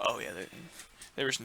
Oh yeah, there was.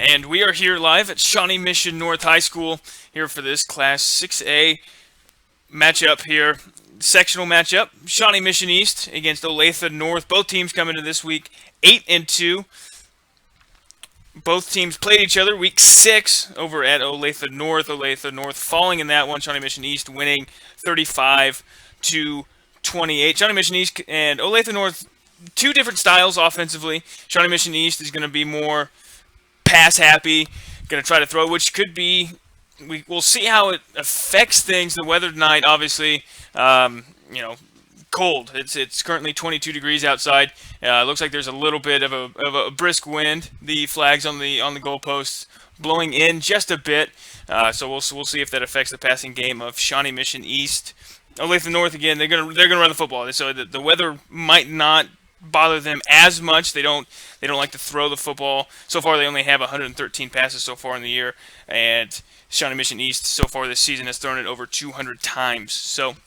And we are here live at Shawnee Mission North High School here for this Class 6A matchup here. Sectional matchup. Shawnee Mission East against Olathe North. Both teams coming into this week 8-2. Both teams played each other week 6 over at Olathe North. Olathe North falling in that one. Shawnee Mission East winning 35-28. Shawnee Mission East and Olathe North, two different styles offensively. Shawnee Mission East is going to be more pass happy, going to try to throw, which could be. We'll see how it affects things. The weather tonight, obviously, you know, cold. It's currently 22 degrees outside. Looks like there's a little bit of a brisk wind. The flags on the goalposts blowing in just a bit. So we'll see if that affects the passing game of Shawnee Mission East. Olathe North again. They're gonna run the football. So the weather might not bother them as much. They don't like to throw the football. So far, they only have 113 passes so far in the year, and Shawnee Mission East so far this season has thrown it over 200 times. So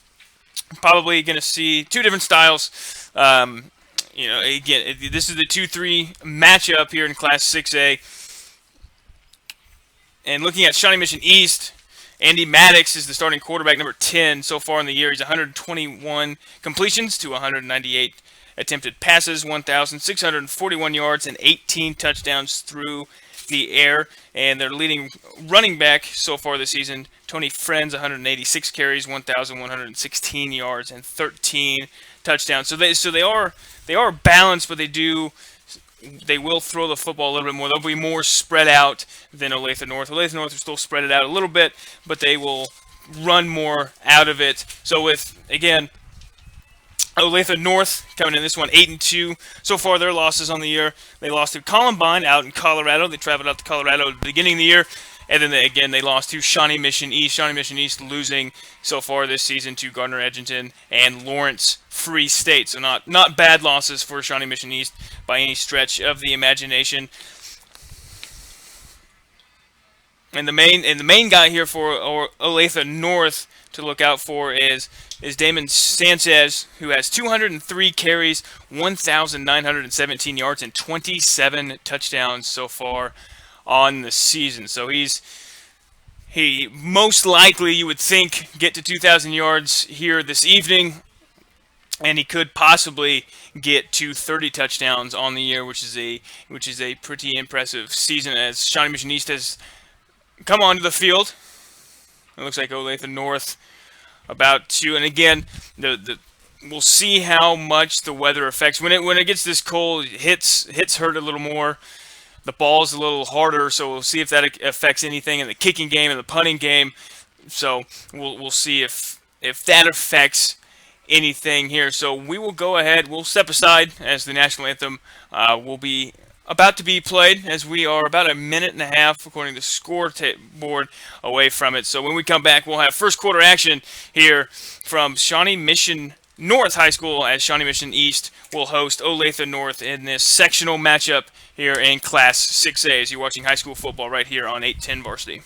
probably going to see two different styles. Again, this is the 2-3 matchup here in Class 6A. And looking at Shawnee Mission East, Andy Maddox is the starting quarterback, number 10 so far in the year. He's 121 completions to 198 attempted passes, 1,641 yards, and 18 touchdowns through the air. And their leading running back so far this season, Tony Friends, 186 carries, 1,116 yards, and 13 touchdowns. So they are balanced, but they will throw the football a little bit more. They'll be more spread out than Olathe North. Olathe North will still spread it out a little bit, but they will run more out of it. So with, again, Olathe North coming in this one 8-2. So far, their losses on the year, they lost to Columbine out in Colorado. They traveled out to Colorado at the beginning of the year. And then again, they lost to Shawnee Mission East. Shawnee Mission East losing so far this season to Gardner Edgerton and Lawrence Free State. So not bad losses for Shawnee Mission East by any stretch of the imagination. And the main guy here for Olathe North to look out for is Damon Sanchez, who has 203 carries, 1,917 yards, and 27 touchdowns so far on the season. So he most likely, you would think, get to 2,000 yards here this evening, and he could possibly get to 30 touchdowns on the year, which is a pretty impressive season as Shawnee Mission East has come onto the field. It looks like Olathe North about to, and again, we'll see how much the weather affects when it gets this cold. Hits hurt a little more. The ball's a little harder, so we'll see if that affects anything in the kicking game and the punting game. So we'll see if that affects anything here. So we will go ahead. We'll step aside as the national anthem will be about to be played, as we are about a minute and a half, according to the scoreboard, away from it. So when we come back, we'll have first quarter action here from Shawnee Mission North High School as Shawnee Mission East will host Olathe North in this sectional matchup here in Class 6A as you're watching high school football right here on 810 Varsity.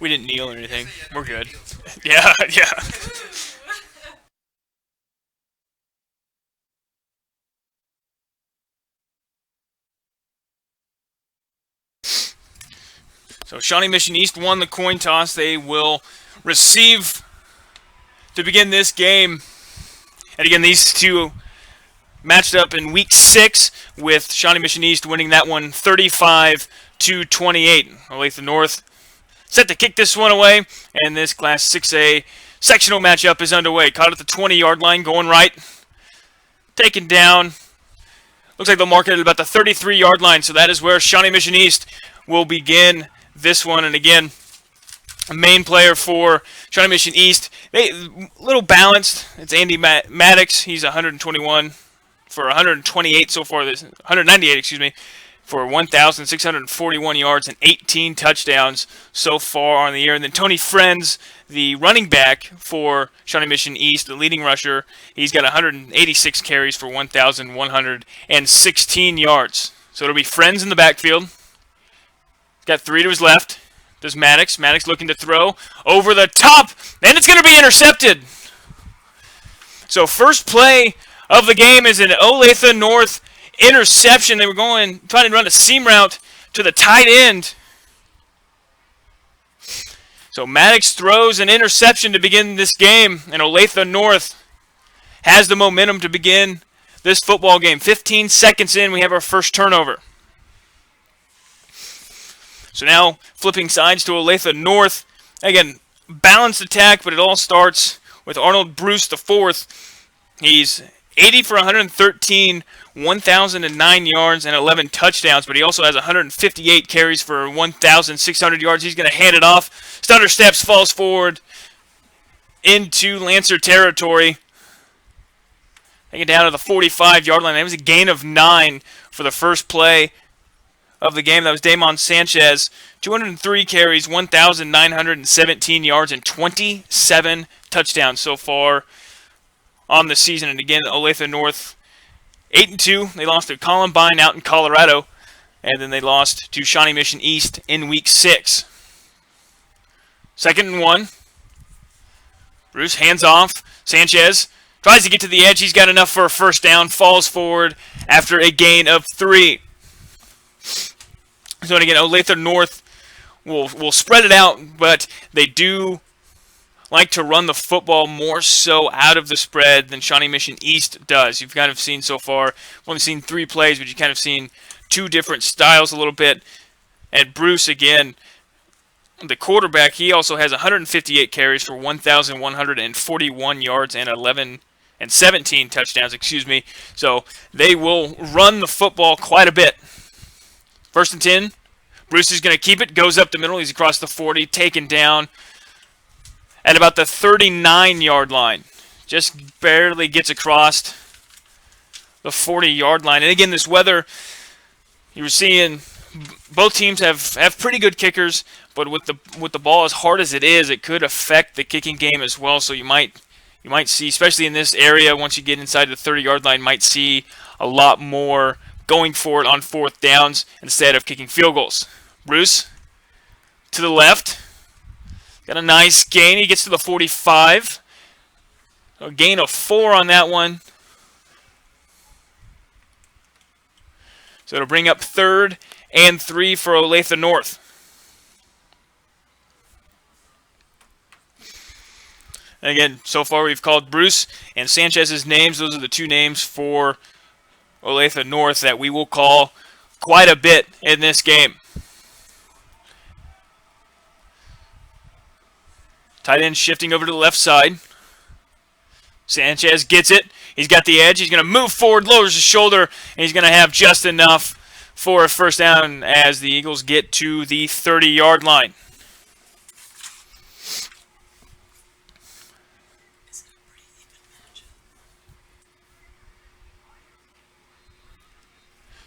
We didn't kneel or anything. We're good. Yeah, yeah. So Shawnee Mission East won the coin toss. They will receive to begin this game. And again, these two matched up in week 6 with Shawnee Mission East winning that one 35-28. Olathe North set to kick this one away, and this Class 6A sectional matchup is underway. Caught at the 20-yard line, going right. Taken down. Looks like they'll mark it at about the 33-yard line, so that is where Shawnee Mission East will begin this one. And again, a main player for Shawnee Mission East, they little balanced. It's Andy Maddox. He's 121 for 128 so far. 198, excuse me, for 1,641 yards and 18 touchdowns so far on the year. And then Tony Friends, the running back for Shawnee Mission East, the leading rusher, he's got 186 carries for 1,116 yards. So it'll be Friends in the backfield. He's got 3 to his left. Does Maddox. Maddox looking to throw over the top, and it's going to be intercepted. So first play of the game is an Olathe North interception. They were trying to run a seam route to the tight end. So Maddox throws an interception to begin this game, and Olathe North has the momentum to begin this football game. 15 seconds in, we have our first turnover. So now flipping sides to Olathe North. Again, balanced attack, but it all starts with Arnold Bruce the fourth. He's 80 for 113, 1,009 yards, and 11 touchdowns, but he also has 158 carries for 1,600 yards. He's going to hand it off. Stutter steps, falls forward into Lancer territory. Take it down to the 45-yard line. That was a gain of 9 for the first play of the game. That was Damon Sanchez. 203 carries, 1,917 yards, and 27 touchdowns so far on the season. And again, Olathe North 8-2. They lost to Columbine out in Colorado, and then they lost to Shawnee Mission East in week 6. 2nd and 1. Bruce hands off. Sanchez tries to get to the edge. He's got enough for a first down. Falls forward after a gain of 3. So again, Olathe North will spread it out, but they do like to run the football more so out of the spread than Shawnee Mission East does. You've kind of seen so far, only seen 3 plays, but you've kind of seen 2 different styles a little bit. And Bruce, again, the quarterback, he also has 158 carries for 1,141 yards and 17 touchdowns, excuse me. So they will run the football quite a bit. 1st and 10. Bruce is going to keep it. Goes up the middle. He's across the 40. Taken down at about the 39-yard line. Just barely gets across the 40-yard line. And again, this weather, you were seeing both teams have pretty good kickers, but with the ball as hard as it is, it could affect the kicking game as well. So you might see, especially in this area, once you get inside the 30-yard line, might see a lot more going for it on 4th downs instead of kicking field goals. Bruce to the left. Got a nice gain. He gets to the 45. A gain of 4 on that one. So it'll bring up 3rd and 3 for Olathe North. And again, so far we've called Bruce and Sanchez's names. Those are the 2 names for Olathe North that we will call quite a bit in this game. Tight end shifting over to the left side. Sanchez gets it. He's got the edge. He's going to move forward, lowers his shoulder, and he's going to have just enough for a first down as the Eagles get to the 30-yard line.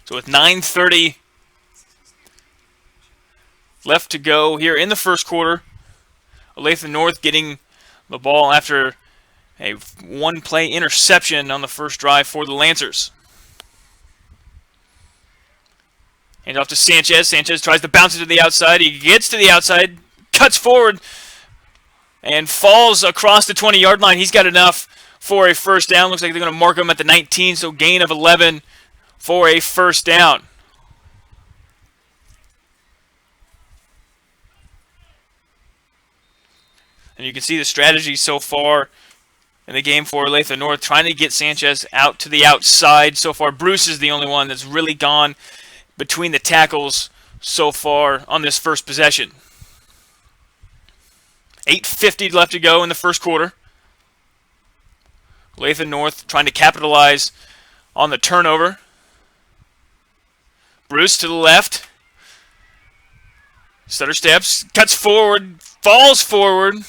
So with 9:30 left to go here in the first quarter, Olathe North getting the ball after a 1-play interception on the first drive for the Lancers. Hand off to Sanchez. Sanchez tries to bounce it to the outside. He gets to the outside, cuts forward and falls across the 20-yard line. He's got enough for a first down. Looks like they're going to mark him at the 19, so gain of 11 for a first down. And you can see the strategy so far in the game for Olathe North, trying to get Sanchez out to the outside. So far, Bruce is the only one that's really gone between the tackles so far on this first possession. 8:50 left to go in the first quarter. Olathe North trying to capitalize on the turnover. Bruce to the left. Stutter steps, cuts forward, falls forward.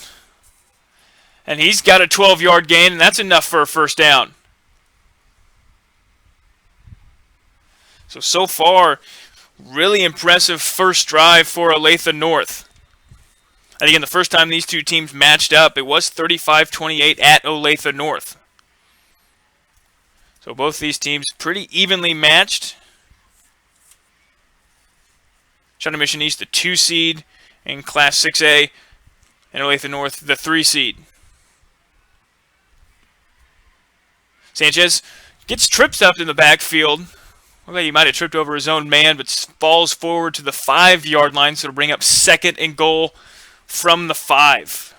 And he's got a 12-yard gain, and that's enough for a first down. So far, really impressive first drive for Olathe North. And again, the first time these two teams matched up, it was 35-28 at Olathe North. So both these teams pretty evenly matched. Shawnee Mission East, the 2 seed in Class 6A, and Olathe North, the 3 seed. Sanchez gets tripped up in the backfield. Looks like he might have tripped over his own man, but falls forward to the 5-yard line, so it'll bring up 2nd and goal from the 5.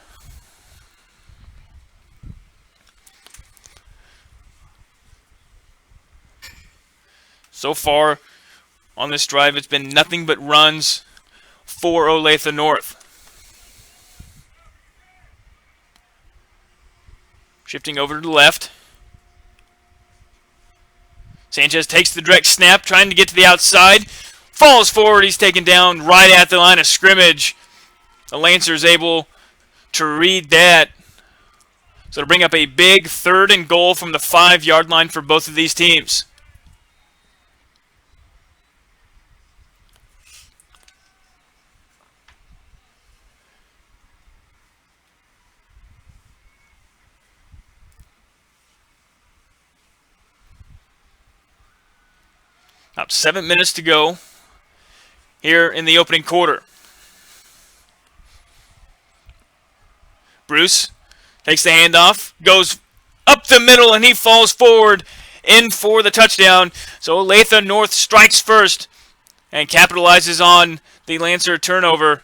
So far on this drive, it's been nothing but runs for Olathe North. Shifting over to the left. Sanchez takes the direct snap, trying to get to the outside. Falls forward. He's taken down right at the line of scrimmage. The Lancers able to read that. So to bring up a big 3rd and goal from the 5-yard line for both of these teams. About 7 minutes to go here in the opening quarter. Bruce takes the handoff, goes up the middle, and he falls forward in for the touchdown. So Olathe North strikes first and capitalizes on the Lancer turnover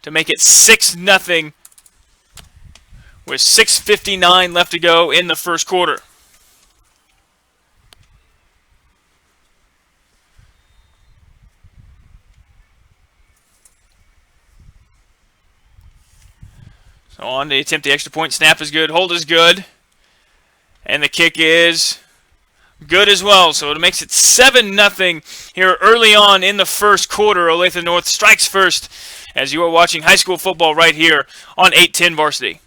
to make it 6-0 with 6:59 left to go in the first quarter. So on to attempt the extra point. Snap is good. Hold is good. And the kick is good as well. So it makes it 7-0 here early on in the first quarter. Olathe North strikes first as you are watching high school football right here on 810 Varsity.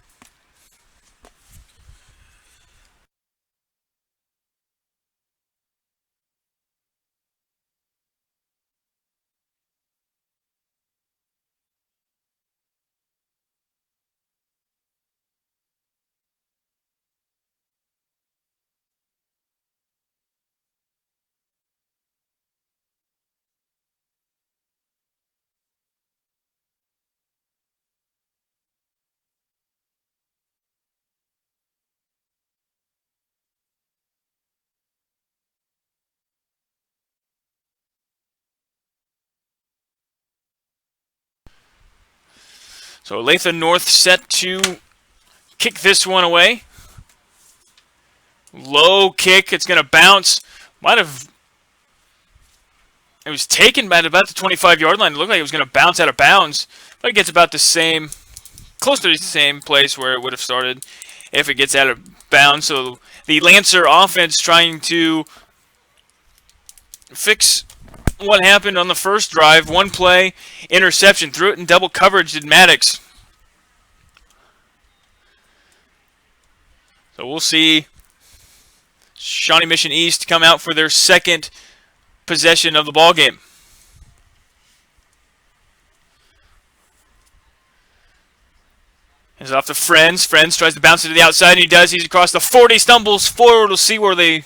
So Olathe North set to kick this one away. Low kick. It's going to bounce. It was taken by about the 25-yard line. It looked like it was going to bounce out of bounds. But it gets about the same, close to the same place where it would have started if it gets out of bounds. So the Lancer offense trying to fix what happened on the first drive. One play, interception. Threw it in double coverage, did Maddox. So we'll see Shawnee Mission East come out for their second possession of the ball game. It's off to Friends. Friends tries to bounce it to the outside, and he does. He's across the 40, stumbles forward. We'll see where they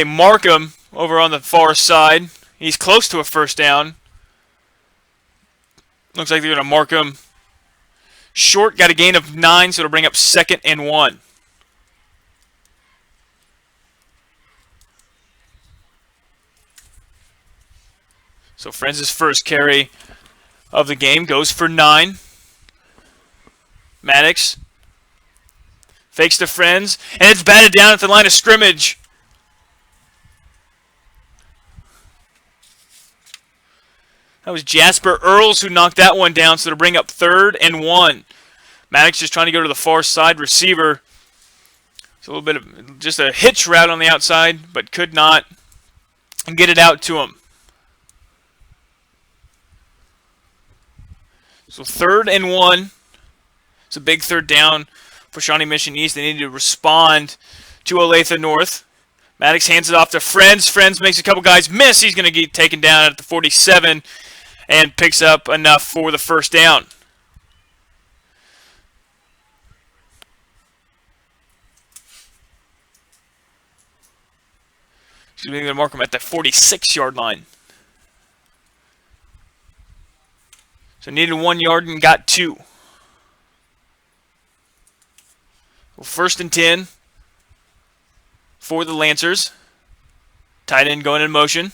mark him over on the far side. He's close to a first down. Looks like they're going to mark him short. Got a gain of 9, so it'll bring up 2nd and 1. So Friends' first carry of the game goes for 9. Maddox fakes to Friends, and it's batted down at the line of scrimmage. That was Jasper Earls who knocked that one down, so it'll bring up 3rd and 1. Maddox just trying to go to the far side receiver. It's a little bit of just a hitch route on the outside, but could not get it out to him. So 3rd and 1. It's a big 3rd down for Shawnee Mission East. They need to respond to Olathe North. Maddox hands it off to Friends. Friends makes a couple guys miss. He's going to get taken down at the 47 and picks up enough for the 1st down. He's going to mark him at the 46-yard line. So needed 1 yard and got 2. Well, 1st and 10 for the Lancers. Tight end going in motion.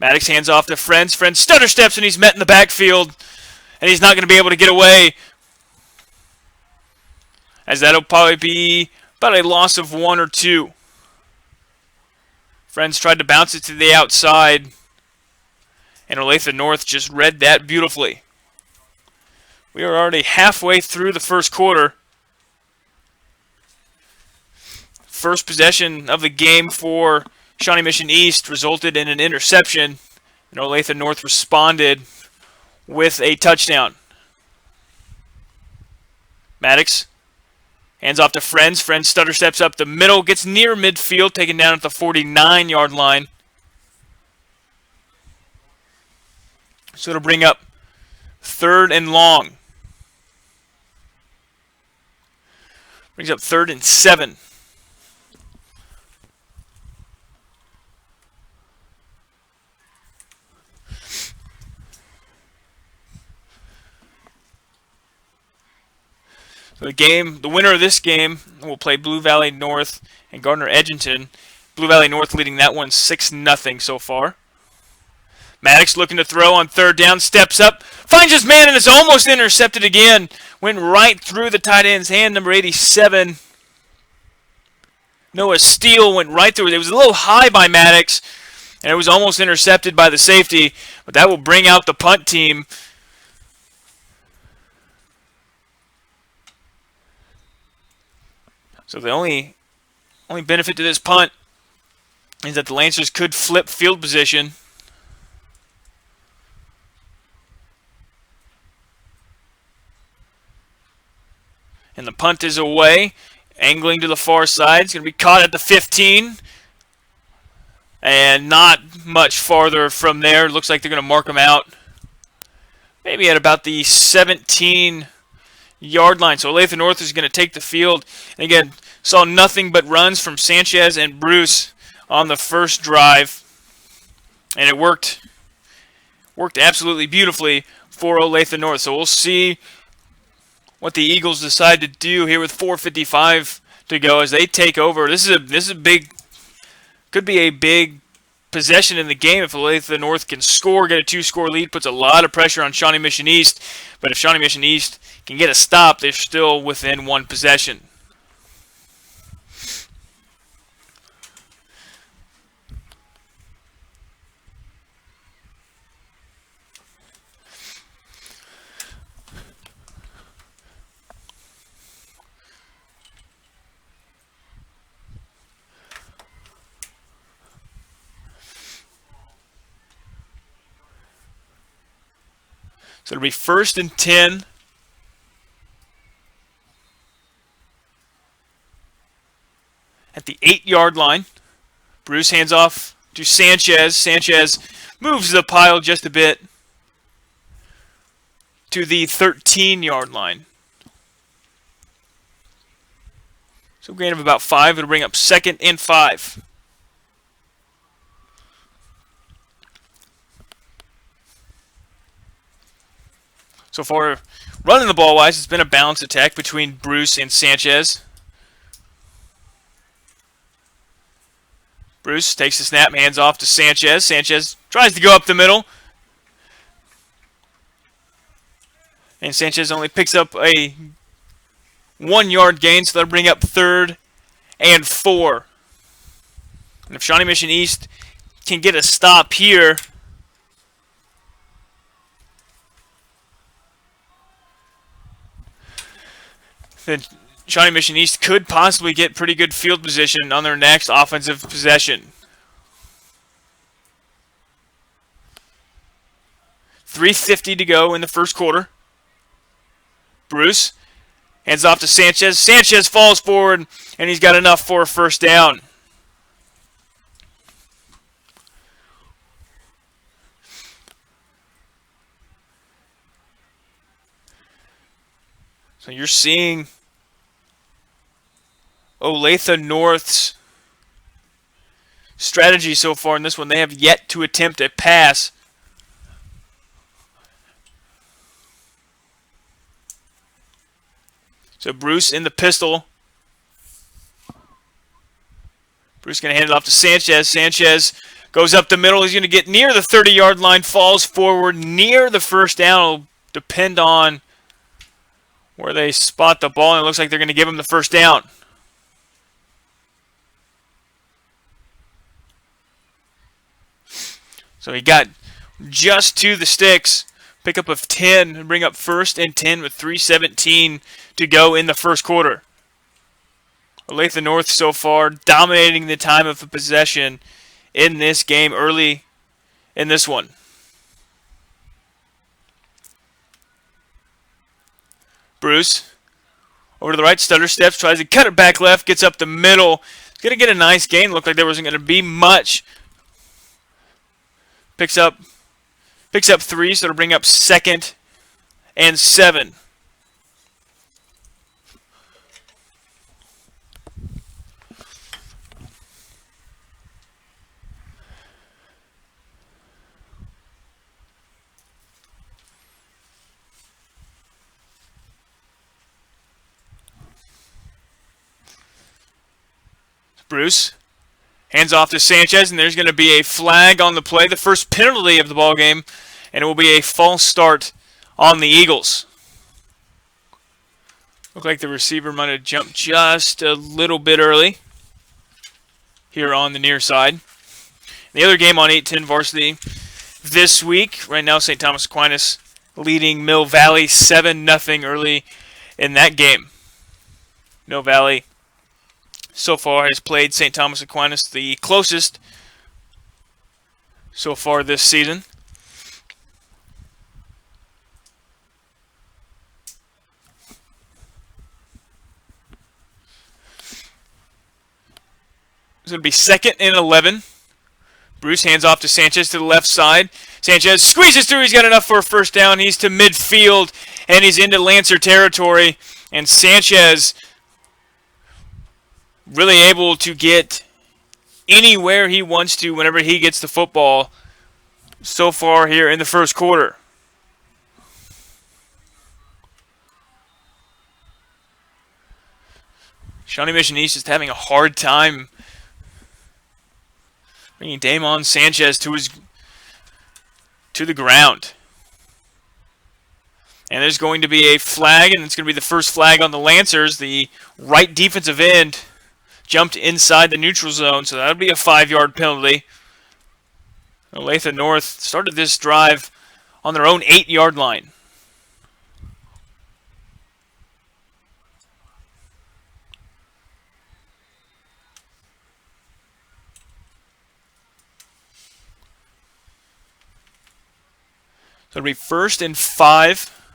Maddox hands off to Friends. Friends stutter steps and he's met in the backfield. And he's not going to be able to get away. As that'll probably be about a loss of 1 or 2. Friends tried to bounce it to the outside. And Olathe North just read that beautifully. We are already halfway through the 1st quarter. First possession of the game for Shawnee Mission East resulted in an interception, and Olathe North responded with a touchdown. Maddox hands off to Friends. Friends stutter steps up the middle, gets near midfield, taken down at the 49-yard line. So it'll bring up 3rd and long. Brings up 3rd and 7. So the winner of this game will play Blue Valley North and Gardner Edgerton. Blue Valley North leading that one 6-0 so far. Maddox looking to throw on 3rd down, steps up, finds his man, and is almost intercepted again. Went right through the tight end's hand, number 87. Noah Steele went right through it. It was a little high by Maddox, and it was almost intercepted by the safety, but that will bring out the punt team. So the only benefit to this punt is that the Lancers could flip field position. And the punt is away, angling to the far side. It's going to be caught at the 15. And not much farther from there. Looks like they're going to mark him out. Maybe at about the 17-yard line. So Olathe North is going to take the field. And again, saw nothing but runs from Sanchez and Bruce on the first drive. And it worked absolutely beautifully for Olathe North. So we'll see what the Eagles decide to do here with 4:55 to go as they take over. This is a big, could be a big possession in the game if Olathe North can score, get a 2-score lead, puts a lot of pressure on Shawnee Mission East. But if Shawnee Mission East can get a stop, they're still within 1 possession. So it'll be 1st and 10. At the 8-yard line. Bruce hands off to Sanchez. Sanchez moves the pile just a bit to the 13-yard line. So gain of about 5. It'll bring up 2nd and 5. So far, running the ball wise, it's been a balanced attack between Bruce and Sanchez. Bruce takes the snap, hands off to Sanchez. Sanchez tries to go up the middle. And Sanchez only picks up a 1-yard gain, so that'll bring up 3rd and 4. And if Shawnee Mission East can get a stop here, then Shawnee Mission East could possibly get pretty good field position on their next offensive possession. 3:50 to go in the first quarter. Bruce hands off to Sanchez. Sanchez falls forward, and he's got enough for a first down. So you're seeing Olathe North's strategy so far in this one. They have yet to attempt a pass. So Bruce in the pistol. Bruce going to hand it off to Sanchez. Sanchez goes up the middle. He's going to get near the 30-yard line, falls forward near the first down. It'll depend on where they spot the ball, and it looks like they're going to give him the first down. So he got just to the sticks. Pickup of 10 and bring up 1st and 10 with 3:17 to go in the first quarter. Olathe North so far dominating the time of possession in this game early in this one. Bruce over to the right, stutter steps, tries to cut it back left, gets up the middle. He's going to get a nice gain. Looked like there wasn't going to be much. Picks up 3, so it'll bring up 2nd and 7. Bruce hands off to Sanchez, and there's going to be a flag on the play, the first penalty of the ball game, and it will be a false start on the Eagles. Looked like the receiver might have jumped just a little bit early here on the near side. The other game on 8-10 varsity this week, right now St. Thomas Aquinas leading Mill Valley 7-0 early in that game. Mill Valley so far has played St. Thomas Aquinas the closest so far this season. It's going to be 2nd and 11. Bruce hands off to Sanchez to the left side. Sanchez squeezes through. He's got enough for a first down. He's to midfield, and he's into Lancer territory. And Sanchez really able to get anywhere he wants to whenever he gets the football so far here in the first quarter. Shawnee Mission East is having a hard time bringing Damon Sanchez to the ground. And there's going to be a flag, and it's going to be the first flag on the Lancers. The right defensive end jumped inside the neutral zone, so that'll be a 5-yard penalty. Olathe North started this drive on their own 8-yard line. So it'll be 1st and 5.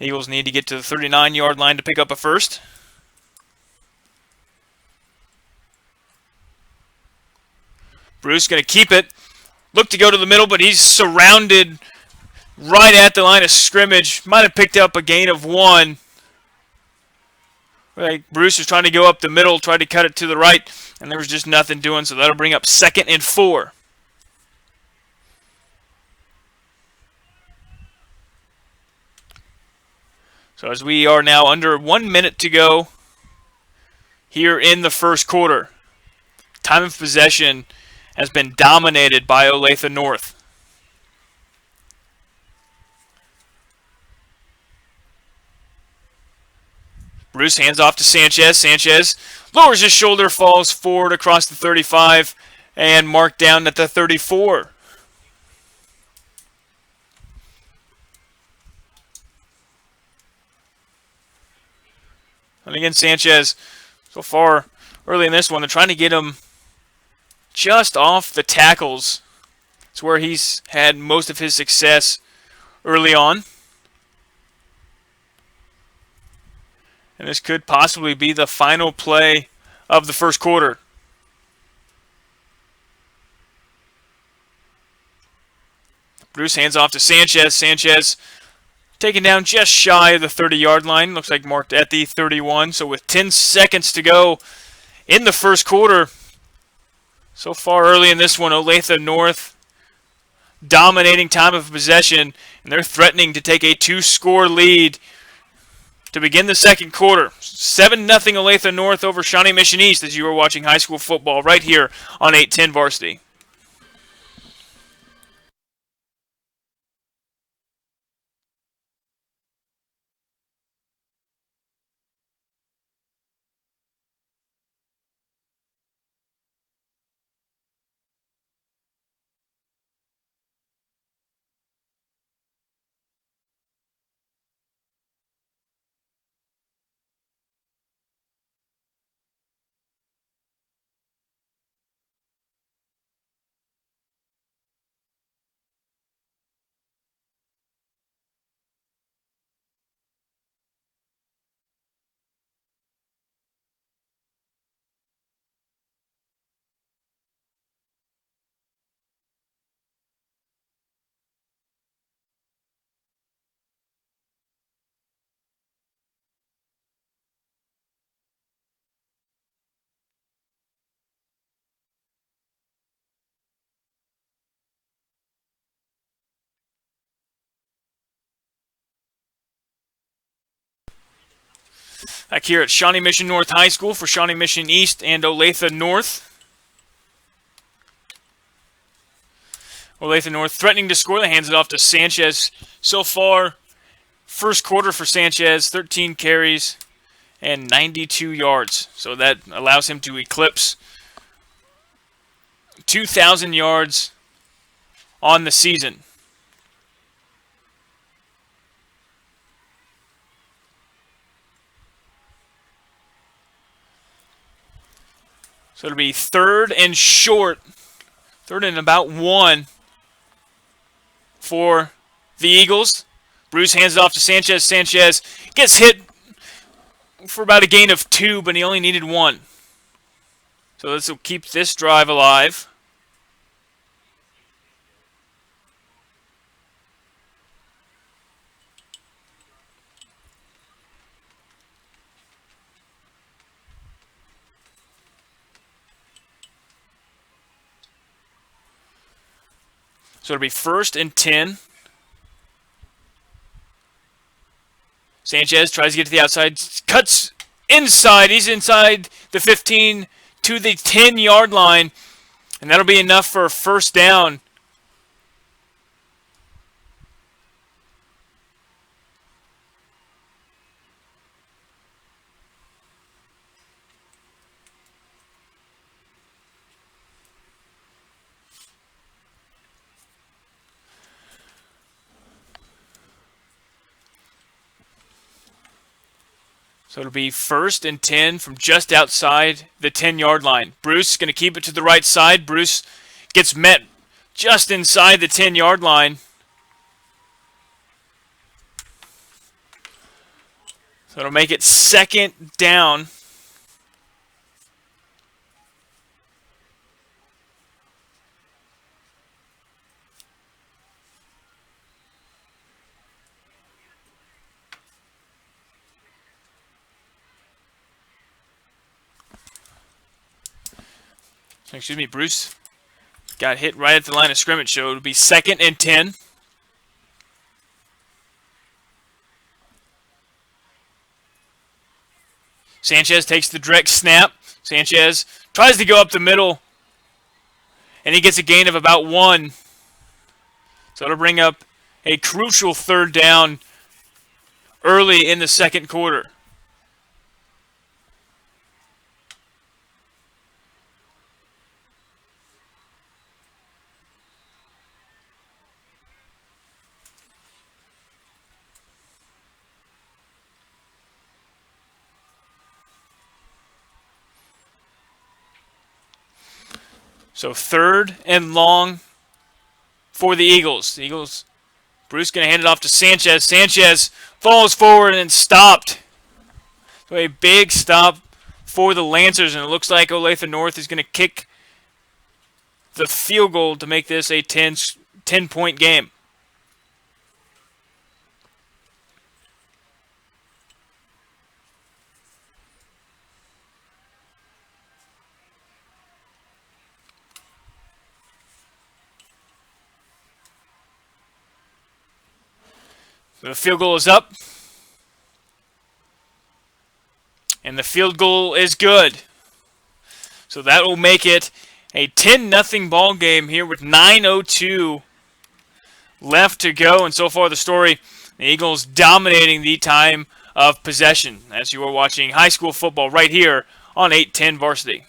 Eagles need to get to the 39-yard line to pick up a first. Bruce going to keep it. Look to go to the middle, but he's surrounded right at the line of scrimmage. Might have picked up a gain of 1. Bruce was trying to go up the middle, tried to cut it to the right, and there was just nothing doing, so that'll bring up 2nd and 4. So as we are now under 1 minute to go here in the first quarter, time of possession has been dominated by Olathe North. Bruce hands off to Sanchez. Sanchez lowers his shoulder, falls forward across the 35, and marked down at the 34. And again, Sanchez, so far early in this one, they're trying to get him just off the tackles. It's where he's had most of his success early on. And this could possibly be the final play of the first quarter. Bruce hands off to Sanchez. Sanchez taken down just shy of the 30-yard line. Looks like marked at the 31. So with 10 seconds to go in the first quarter, so far early in this one, Olathe North dominating time of possession, and they're threatening to take a 2-score lead to begin the second quarter. 7-0 Olathe North over Shawnee Mission East as you are watching high school football right here on 810 Varsity. Back here at Shawnee Mission North High School for Shawnee Mission East and Olathe North. Olathe North threatening to score. They hands it off to Sanchez. So far, first quarter for Sanchez, 13 carries and 92 yards. So that allows him to eclipse 2,000 yards on the season. So it'll be third and short, third and about 1 for the Eagles. Bruce hands it off to Sanchez. Sanchez gets hit for about a gain of 2, but he only needed 1. So this will keep this drive alive. So it'll be first and 10. Sanchez tries to get to the outside, cuts inside. He's inside the 15 to the 10-yard line, and that'll be enough for a first down. So it'll be first and 10 from just outside the 10-yard line. Bruce is going to keep it to the right side. Bruce gets met just inside the 10-yard line. So it'll make it second down. Excuse me, Bruce got hit right at the line of scrimmage, so it'll be second and 10. Sanchez takes the direct snap. Sanchez tries to go up the middle, and he gets a gain of about 1. So it'll bring up a crucial third down early in the second quarter. So 3rd and long for the Eagles. The Eagles, Bruce going to hand it off to Sanchez. Sanchez falls forward and stopped. So a big stop for the Lancers, and it looks like Olathe North is going to kick the field goal to make this a 10-point game. The field goal is up. And the field goal is good. So that will make it a 10-0 ball game here with 9:02 left to go. And so far the story, the Eagles dominating the time of possession as you are watching high school football right here on 810 Varsity.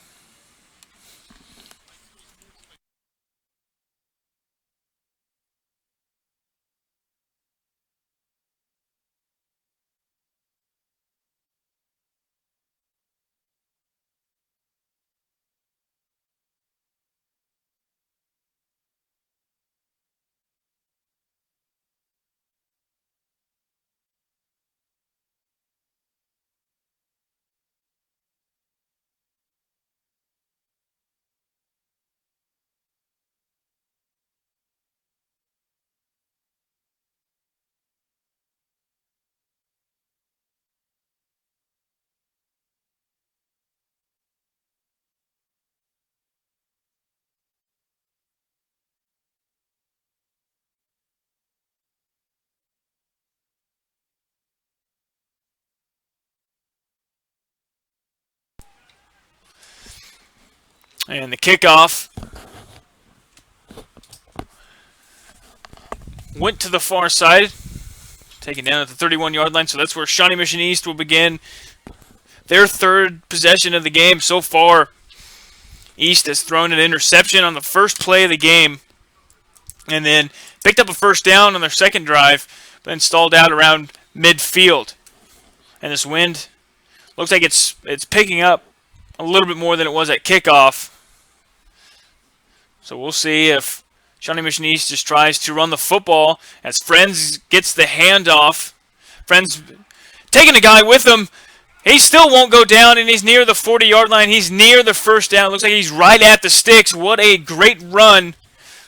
And the kickoff went to the far side, taken down at the 31-yard line. So that's where Shawnee Mission East will begin their 3rd possession of the game. So far, East has thrown an interception on the first play of the game and then picked up a first down on their second drive, but then stalled out around midfield. And this wind looks like it's picking up a little bit more than it was at kickoff. So we'll see if Shawnee Mission East just tries to run the football as Friends gets the handoff. Friends taking a guy with him. He still won't go down, and he's near the 40-yard line. He's near the first down. Looks like he's right at the sticks. What a great run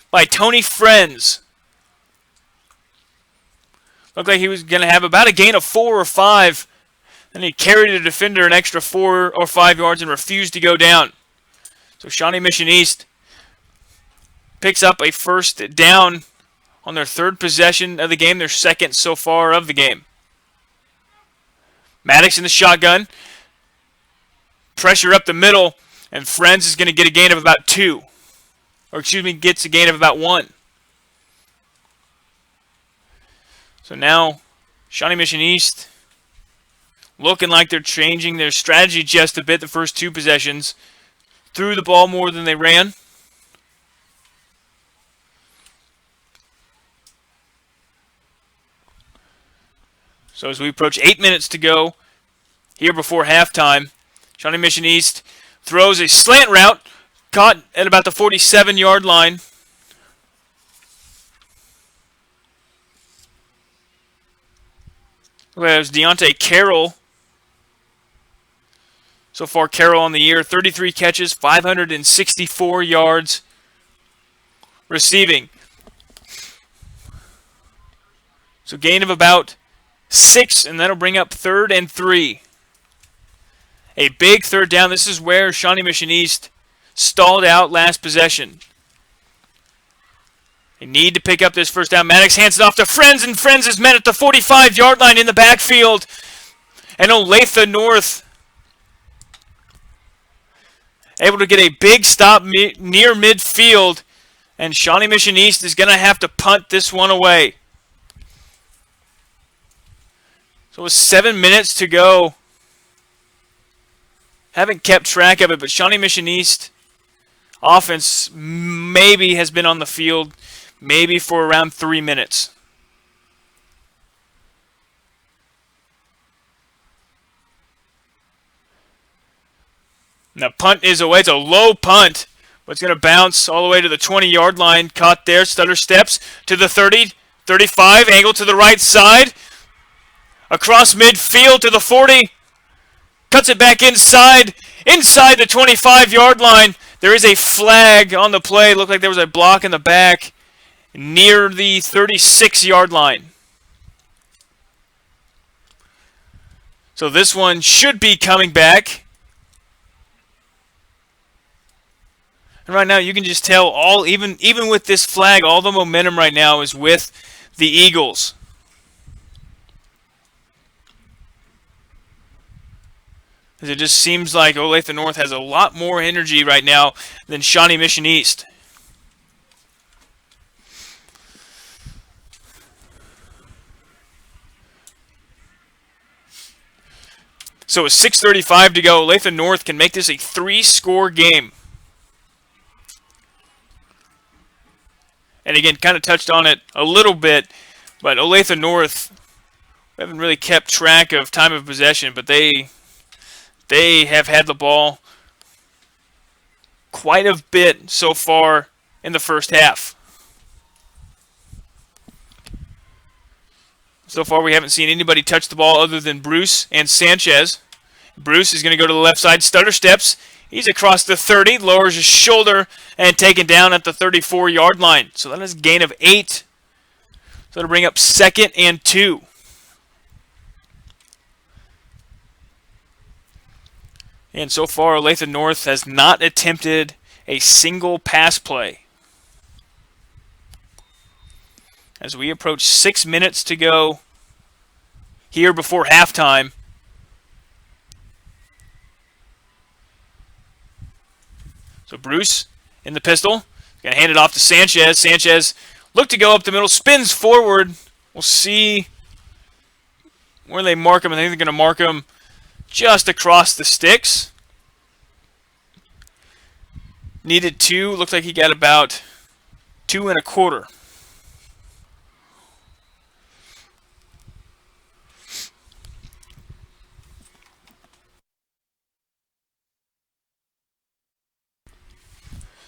by Tony Friends. Looked like he was going to have about a gain of 4 or 5. And he carried the defender an extra 4 or 5 yards and refused to go down. So Shawnee Mission East picks up a first down on their 3rd possession of the game, their 2nd so far of the game. Maddox in the shotgun. Pressure up the middle, and Friends is going to get a gain of about 2. Or excuse me, gets a gain of about 1. So now Shawnee Mission East looking like they're changing their strategy just a bit. The first 2 possessions threw the ball more than they ran. So as we approach 8 minutes to go here before halftime, Shawnee Mission East throws a slant route, caught at about the 47-yard line. There's Deontay Carroll. So far, Carroll on the year, 33 catches, 564 yards receiving. So gain of about 6, and that'll bring up 3rd and 3. A big third down. This is where Shawnee Mission East stalled out last possession. They need to pick up this first down. Maddox hands it off to Friends, and Friends is met at the 45-yard line in the backfield. And Olathe North able to get a big stop near midfield, and Shawnee Mission East is going to have to punt this one away. So with 7 minutes to go, haven't kept track of it, but Shawnee Mission East offense maybe has been on the field maybe for around 3 minutes. Now punt is away. It's a low punt, but it's going to bounce all the way to the 20-yard line. Caught there. Stutter steps to the 30, 35, angle to the right side. Across midfield to the 40. Cuts it back inside the 25-yard line. There is a flag on the play. Looked like there was a block in the back near the 36-yard line. So this one should be coming back. And right now you can just tell even with this flag, all the momentum right now is with the Eagles. As it just seems like Olathe North has a lot more energy right now than Shawnee Mission East. So with 6:35 to go, Olathe North can make this a 3-score game. And again, kind of touched on it a little bit, but Olathe North, we haven't really kept track of time of possession, but they have had the ball quite a bit so far in the first half. So far, we haven't seen anybody touch the ball other than Bruce and Sanchez. Bruce is going to go to the left side, stutter steps. He's across the 30, lowers his shoulder, and taken down at the 34-yard line. So that is a gain of 8. So that'll bring up 2nd and 2. And so far, Olathe North has not attempted a single pass play. As we approach 6 minutes to go here before halftime. So Bruce in the pistol. Going to hand it off to Sanchez. Sanchez looked to go up the middle. Spins forward. We'll see where they mark him. I think they're going to mark him just across the sticks. Needed 2. Looks like he got about 2 1/4.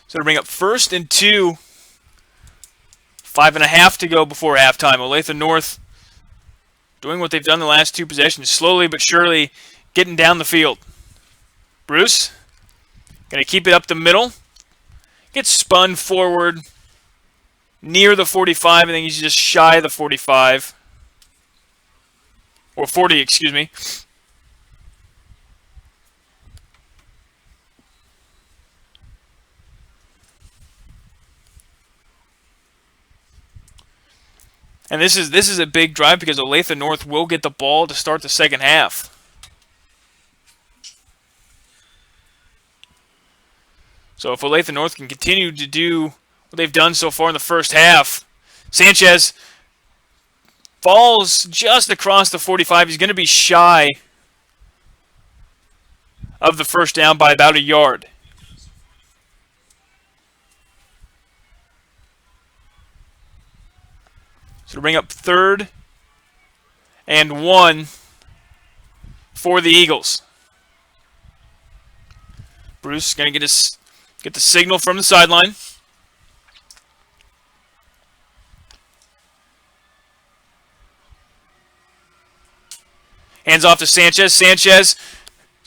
So to bring up 1st and 2. 5.5 to go before halftime. Olathe North doing what they've done the last 2 possessions. Slowly but surely getting down the field. Bruce going to keep it up the middle. Gets spun forward near the 45. I think he's just shy of the 45. Or 40, excuse me. And this is a big drive because Olathe North will get the ball to start the second half. So if Olathe North can continue to do what they've done so far in the first half, Sanchez falls just across the 45. He's going to be shy of the first down by about a yard. So to bring up 3rd and 1 for the Eagles. Bruce is going to get the signal from the sideline. Hands off to Sanchez. Sanchez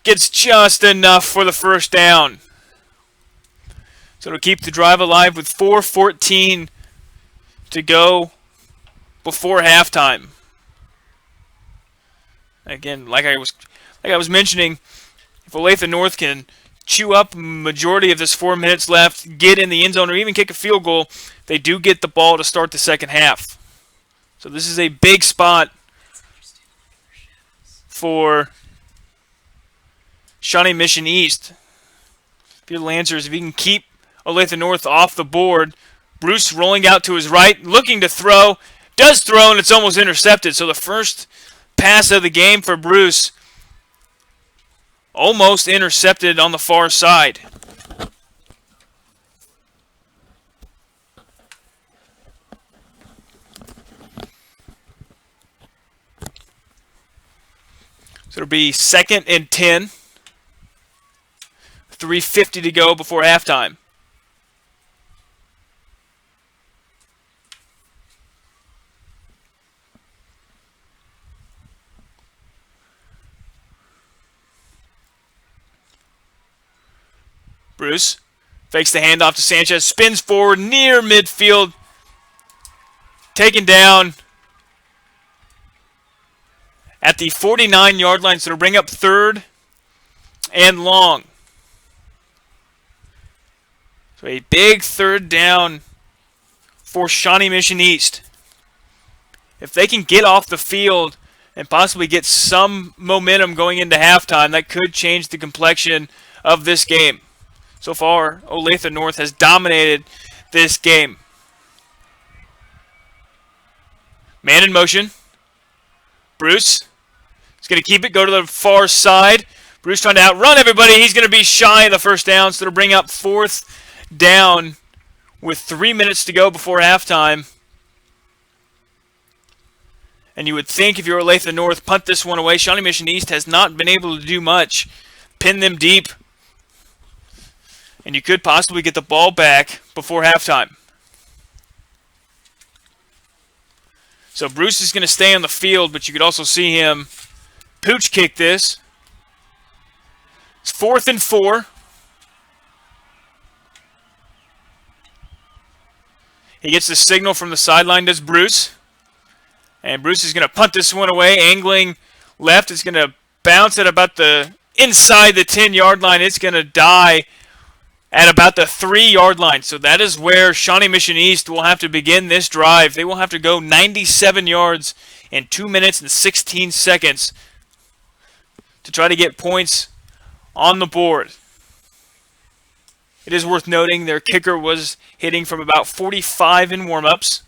gets just enough for the first down. So to keep the drive alive with 4:14 to go before halftime. Again, like I was mentioning, if Olathe North can chew up majority of this 4 minutes left, get in the end zone, or even kick a field goal, they do get the ball to start the second half. So this is a big spot for Shawnee Mission East. If you're Lancers, if you can keep Olathe North off the board. Bruce rolling out to his right, looking to throw. Does throw, and it's almost intercepted. So the first pass of the game for Bruce almost intercepted on the far side. So it'll be 2nd and 10. 3:50 to go before halftime. Bruce fakes the handoff to Sanchez, spins forward near midfield, taken down at the 49-yard line, so to bring up 3rd and long. So a big 3rd down for Shawnee Mission East. If they can get off the field and possibly get some momentum going into halftime, that could change the complexion of this game. So far, Olathe North has dominated this game. Man in motion. Bruce is going to keep it, go to the far side. Bruce trying to outrun everybody. He's going to be shy of the first down, so to bring up 4th down with 3 minutes to go before halftime. And you would think if you're Olathe North, punt this one away. Shawnee Mission East has not been able to do much. Pin them deep. And you could possibly get the ball back before halftime. So Bruce is going to stay on the field, but you could also see him pooch kick this. It's 4th and 4. He gets the signal from the sideline, does Bruce. And Bruce is going to punt this one away, angling left. It's going to bounce at about the inside the 10-yard line. It's going to die at about the 3-yard line. So that is where Shawnee Mission East will have to begin this drive. They will have to go 97 yards in 2 minutes and 16 seconds to try to get points on the board. It is worth noting their kicker was hitting from about 45 in warm-ups.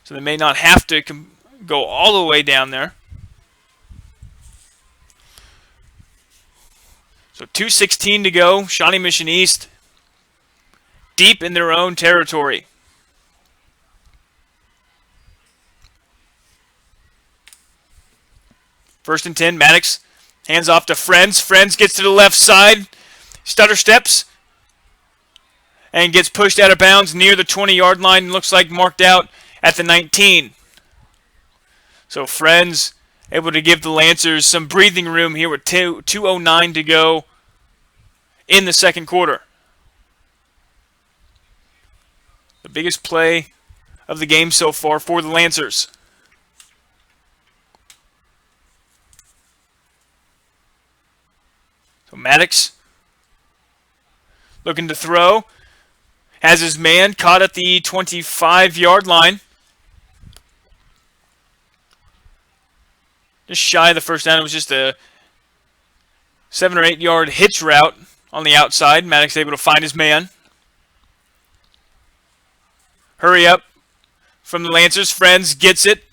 So they may not have to go all the way down there. So 2:16 to go. Shawnee Mission East deep in their own territory. First and 10, Maddox hands off to Friends. Friends gets to the left side, stutter steps, and gets pushed out of bounds near the 20-yard line. Looks like marked out at the 19. So Friends able to give the Lancers some breathing room here with 2:09 to go in the second quarter. The biggest play of the game so far for the Lancers. So Maddox looking to throw. Has his man caught at the 25-yard line. Just shy of the first down. It was just a 7 or 8 yard hitch route on the outside. Maddox able to find his man. Hurry up from the Lancers. Friends gets it.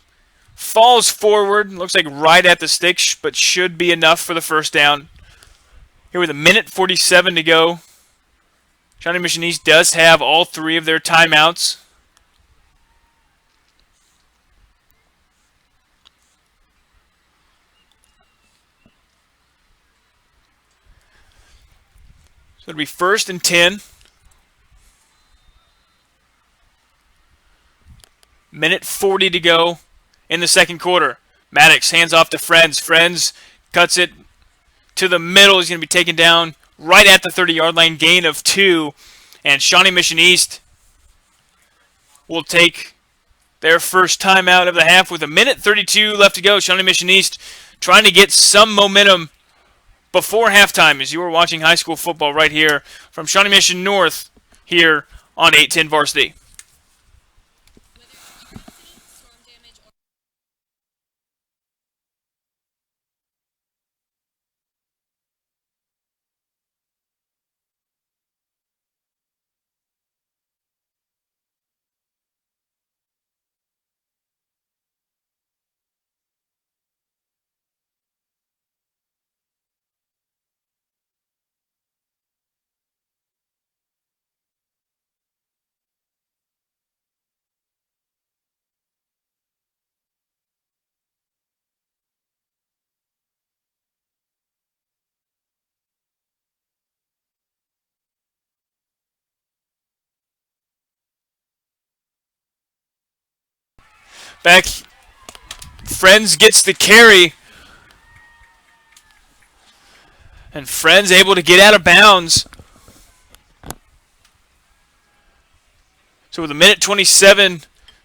Falls forward. Looks like right at the stick, but should be enough for the first down. Here with 1:47 to go. Shawnee Mission East does have all 3 of their timeouts. So it'll be 1st and 10. 1:40 to go in the second quarter. Maddox hands off to Friends. Friends cuts it to the middle. He's going to be taken down right at the 30-yard line, gain of 2. And Shawnee Mission East will take their first timeout of the half with 1:32 left to go. Shawnee Mission East trying to get some momentum before halftime as you are watching high school football right here from Shawnee Mission North here on 810 Varsity. Back. Friends gets the carry. And Friends able to get out of bounds. So with a minute 27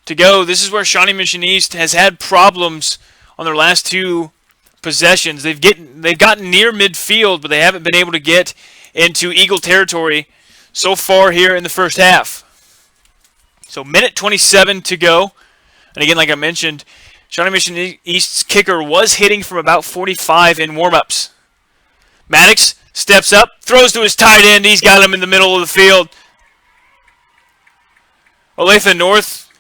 to go, this is where Shawnee Mission East has had problems on their last two possessions. They've gotten near midfield, but they haven't been able to get into Eagle territory so far here in the first half. So minute 27 to go. And again, like I mentioned, Shawnee Mission East's kicker was hitting from about 45 in warm-ups. Maddox steps up, throws to his tight end. He's got him in the middle of the field. Olathe North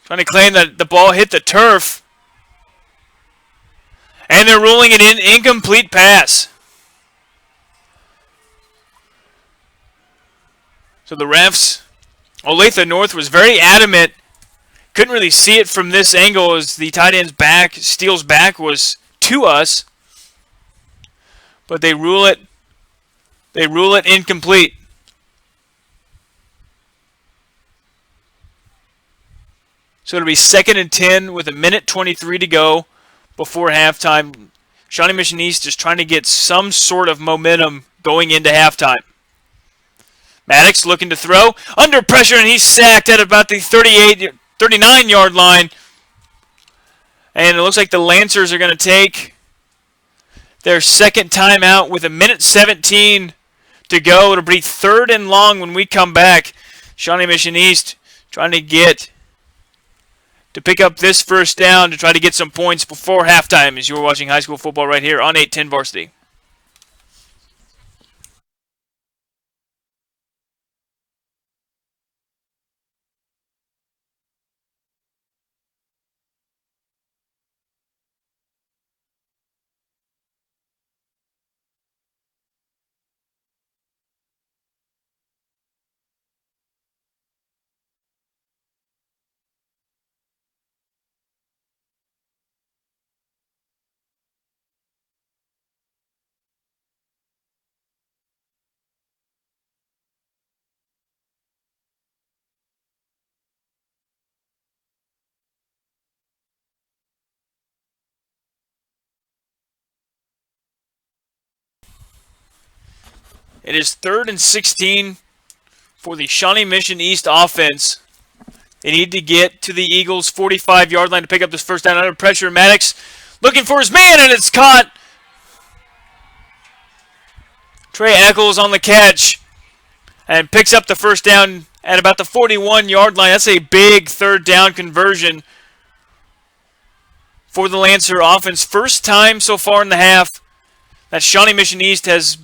trying to claim that the ball hit the turf. And they're ruling it an incomplete pass. So the refs, Olathe North was very adamant. Couldn't really see it from this angle as the tight end's back, Steele's back was to us. But they rule it incomplete. So it'll be 2nd and 10 with a minute 23 to go before halftime. Shawnee Mission East is trying to get some sort of momentum going into halftime. Maddox looking to throw. Under pressure, and he's sacked at about the 39-yard line. And it looks like the Lancers are going to take their second timeout with a minute 17 to go. It'll be 3rd and long when we come back. Shawnee Mission East trying to pick up this first down to try to get some points before halftime as you're watching high school football right here on 810 Varsity. It is 3rd and 16 for the Shawnee Mission East offense. They need to get to the Eagles' 45-yard line to pick up this first down under pressure. Maddox looking for his man, and it's caught. Trey Eccles on the catch and picks up the first down at about the 41-yard line. That's a big 3rd down conversion for the Lancer offense. First time so far in the half that Shawnee Mission East has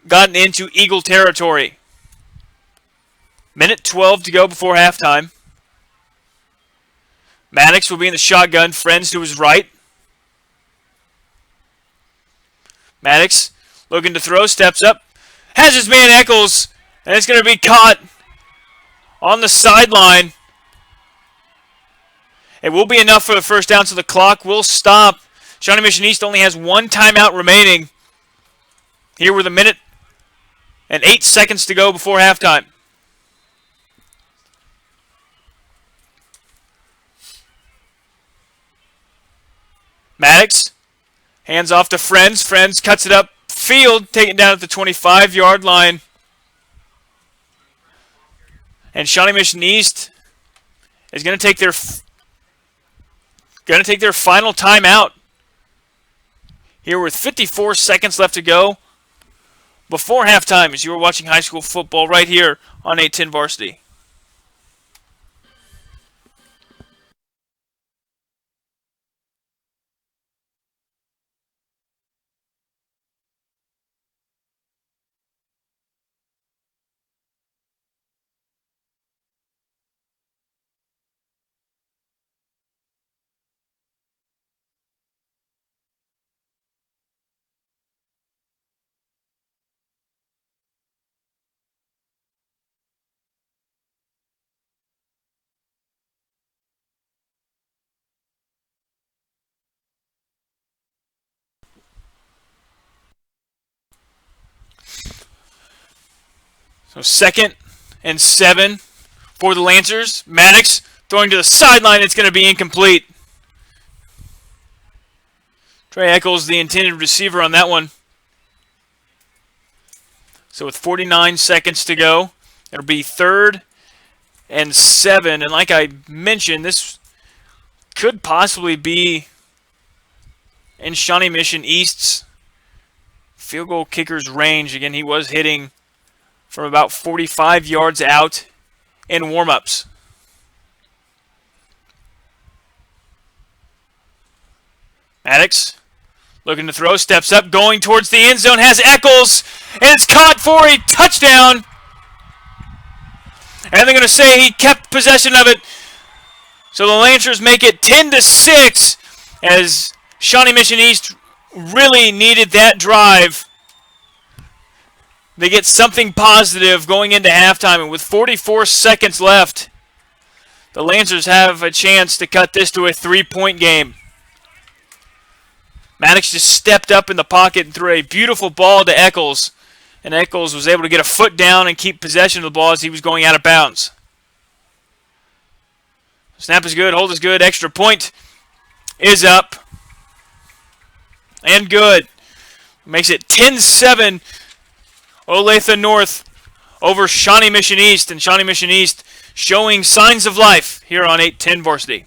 gotten into Eagle territory. Minute 12 to go before halftime. Maddox will be in the shotgun. Friends to his right. Maddox looking to throw. Steps up. Has his man Eccles. And it's going to be caught on the sideline. It will be enough for the first down, so the clock will stop. Shawnee Mission East only has 1 timeout remaining. Here with a minute and 8 seconds to go before halftime. Maddox hands off to Friends. Friends cuts it up field, taken down at the 25-yard line. And Shawnee Mission East is going to take their final timeout here with 54 seconds left to go before halftime as you are watching high school football right here on 810 Varsity. So 2nd and 7 for the Lancers. Maddox Throwing to the sideline, it's going to be incomplete. Trey Eccles, the intended receiver on that one. So with 49 seconds to go, it'll be 3rd and 7. And like I mentioned, this could possibly be in Shawnee Mission East's field goal kicker's range. Again, he was hitting from about 45 yards out in warm-ups. Maddox looking to throw, steps up, going towards the end zone, has Eccles, and it's caught for a touchdown. And they're going to say he kept possession of it. So the Lancers make it 10-6 as Shawnee Mission East really needed that drive. They get something positive going into halftime, and with 44 seconds left, the Lancers have a chance to cut this to a 3-point game. Maddox just stepped up in the pocket and threw a beautiful ball to Eccles, and Eccles was able to get a foot down and keep possession of the ball as he was going out of bounds. Snap is good, hold is good, extra point is up, and good. Makes it 10-7, Olathe North over Shawnee Mission East, and Shawnee Mission East showing signs of life here on 810 Varsity.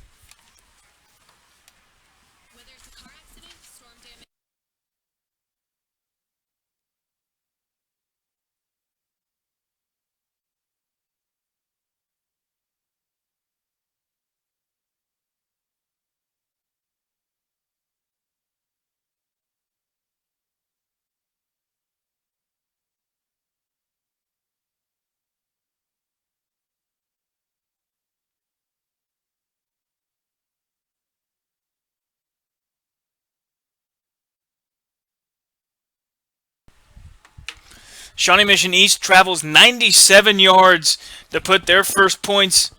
Shawnee Mission East travels 97 yards to put their first points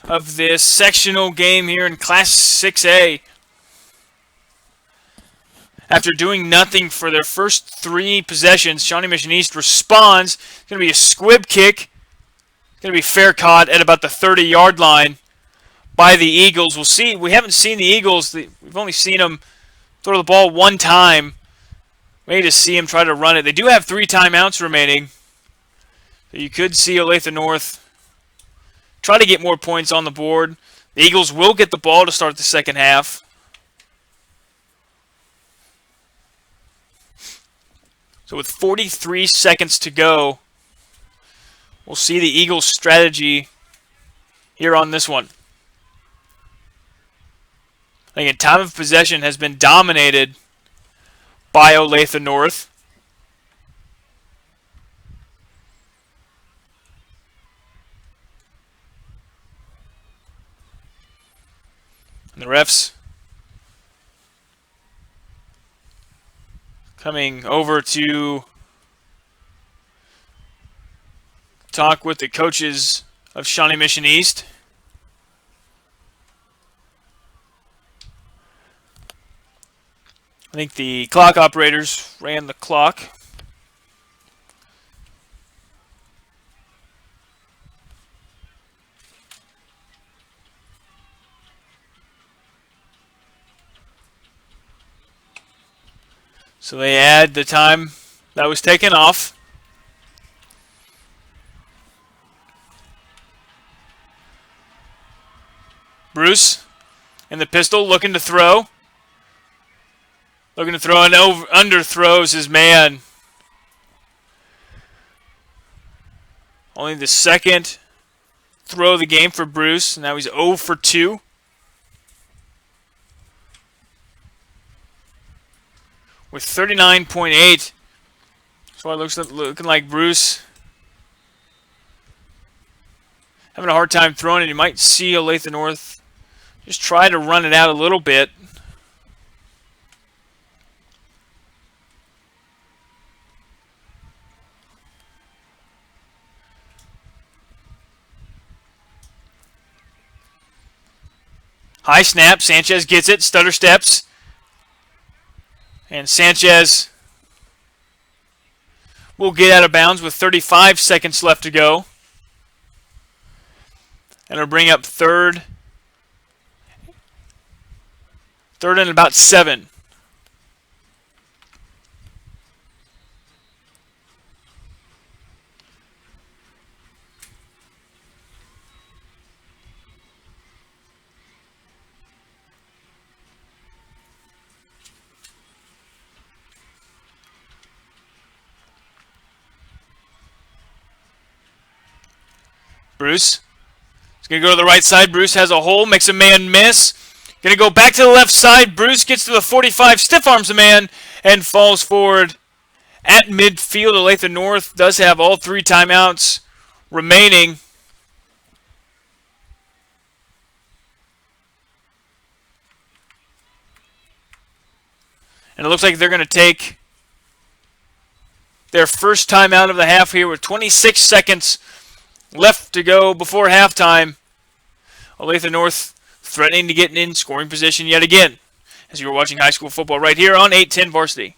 of this sectional game here in Class 6A. After doing nothing for their first 3 possessions, Shawnee Mission East responds. It's going to be a squib kick. It's going to be fair caught at about the 30-yard line by the Eagles. We'll see. We haven't seen the Eagles. We've only seen them throw the ball one time. Maybe to see him try to run it. They do have 3 timeouts remaining. So you could see Olathe North try to get more points on the board. The Eagles will get the ball to start the second half. So with 43 seconds to go, we'll see the Eagles' strategy here on this one. Again, time of possession has been dominated by Olathe North. And the refs coming over to talk with the coaches of Shawnee Mission East. I think the clock operators ran the clock. So they add the time that was taken off. Bruce in the pistol looking to throw. Looking to throw and underthrows his man. Only the second throw of the game for Bruce. Now he's 0 for 2. With 39.8. So it looks looking like Bruce having a hard time throwing it. You might see Olathe North just try to run it out a little bit. High snap, Sanchez gets it, stutter steps. And Sanchez will get out of bounds with 35 seconds left to go. And it'll bring up third and about 7. Bruce is going to go to the right side. Bruce has a hole, makes a man miss. Going to go back to the left side. Bruce gets to the 45, stiff arms a man, and falls forward at midfield. Olathe North does have all 3 timeouts remaining. And it looks like they're going to take their first timeout of the half here with 26 seconds left to go before halftime. Olathe North threatening to get in scoring position yet again, as you were watching high school football right here on 810 Varsity.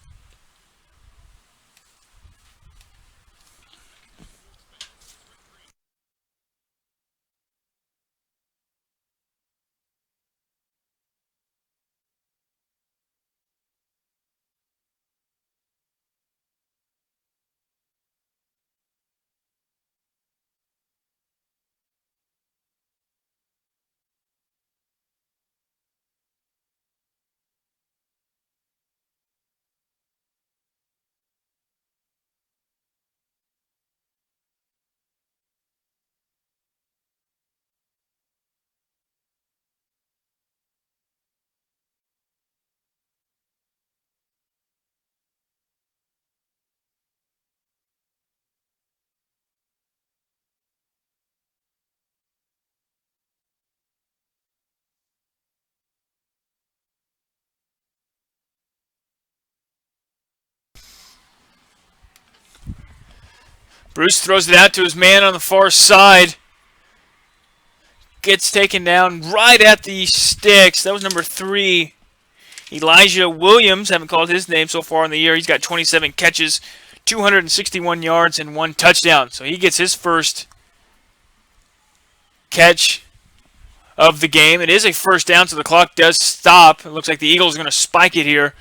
Bruce throws it out to his man on the far side. Gets taken down right at the sticks. That was number 3. Elijah Williams. Haven't called his name so far in the year. He's got 27 catches, 261 yards, and 1 touchdown. So he gets his first catch of the game. It is a first down, so the clock does stop. It looks like the Eagles are going to spike it here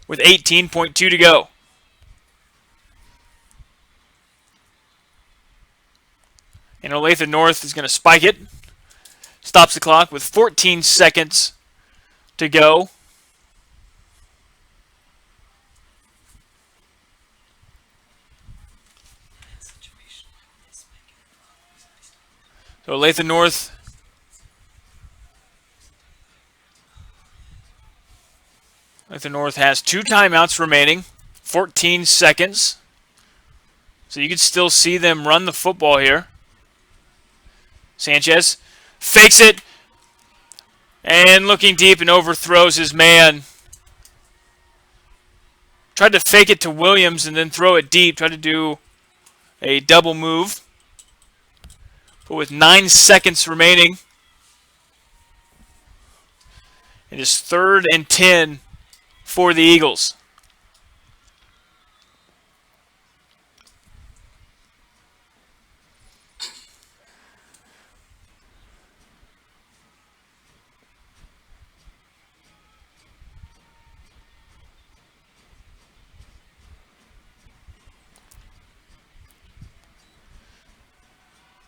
with 18.2 to go. And Olathe North is going to spike it. Stops the clock with 14 seconds to go. So Olathe North has 2 timeouts remaining, 14 seconds. So you can still see them run the football here. Sanchez fakes it and looking deep and overthrows his man. Tried to fake it to Williams and then throw it deep. Tried to do a double move. But with 9 seconds remaining, it is 3rd and 10 for the Eagles.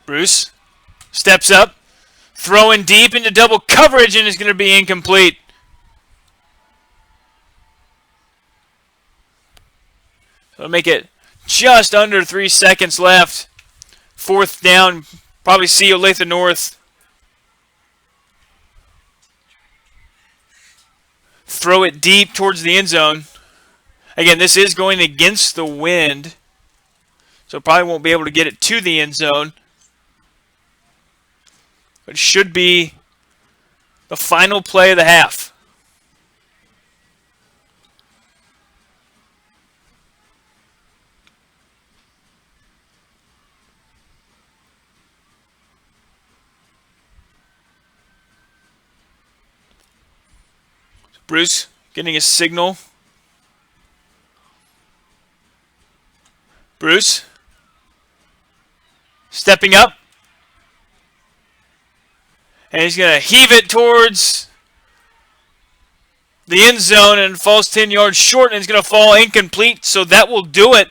Bruce steps up, throwing deep into double coverage, and is going to be incomplete. So it'll make it just under 3 seconds left. 4th down. Probably see Olathe North throw it deep towards the end zone. Again, this is going against the wind, so probably won't be able to get it to the end zone. But it should be the final play of the half. Bruce getting a signal. Bruce stepping up. And he's going to heave it towards the end zone and falls 10 yards short, and it's going to fall incomplete. So that will do it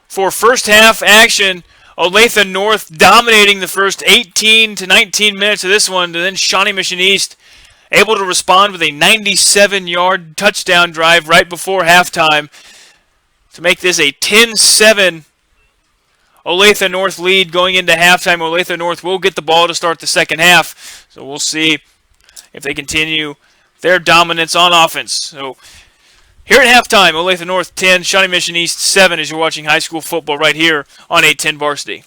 for first half action. Olathe North dominating the first 18 to 19 minutes of this one, and then Shawnee Mission East able to respond with a 97-yard touchdown drive right before halftime to make this a 10-7 Olathe North lead going into halftime. Olathe North will get the ball to start the second half, so we'll see if they continue their dominance on offense. So here at halftime, Olathe North 10, Shawnee Mission East 7 as you're watching high school football right here on 810 Varsity.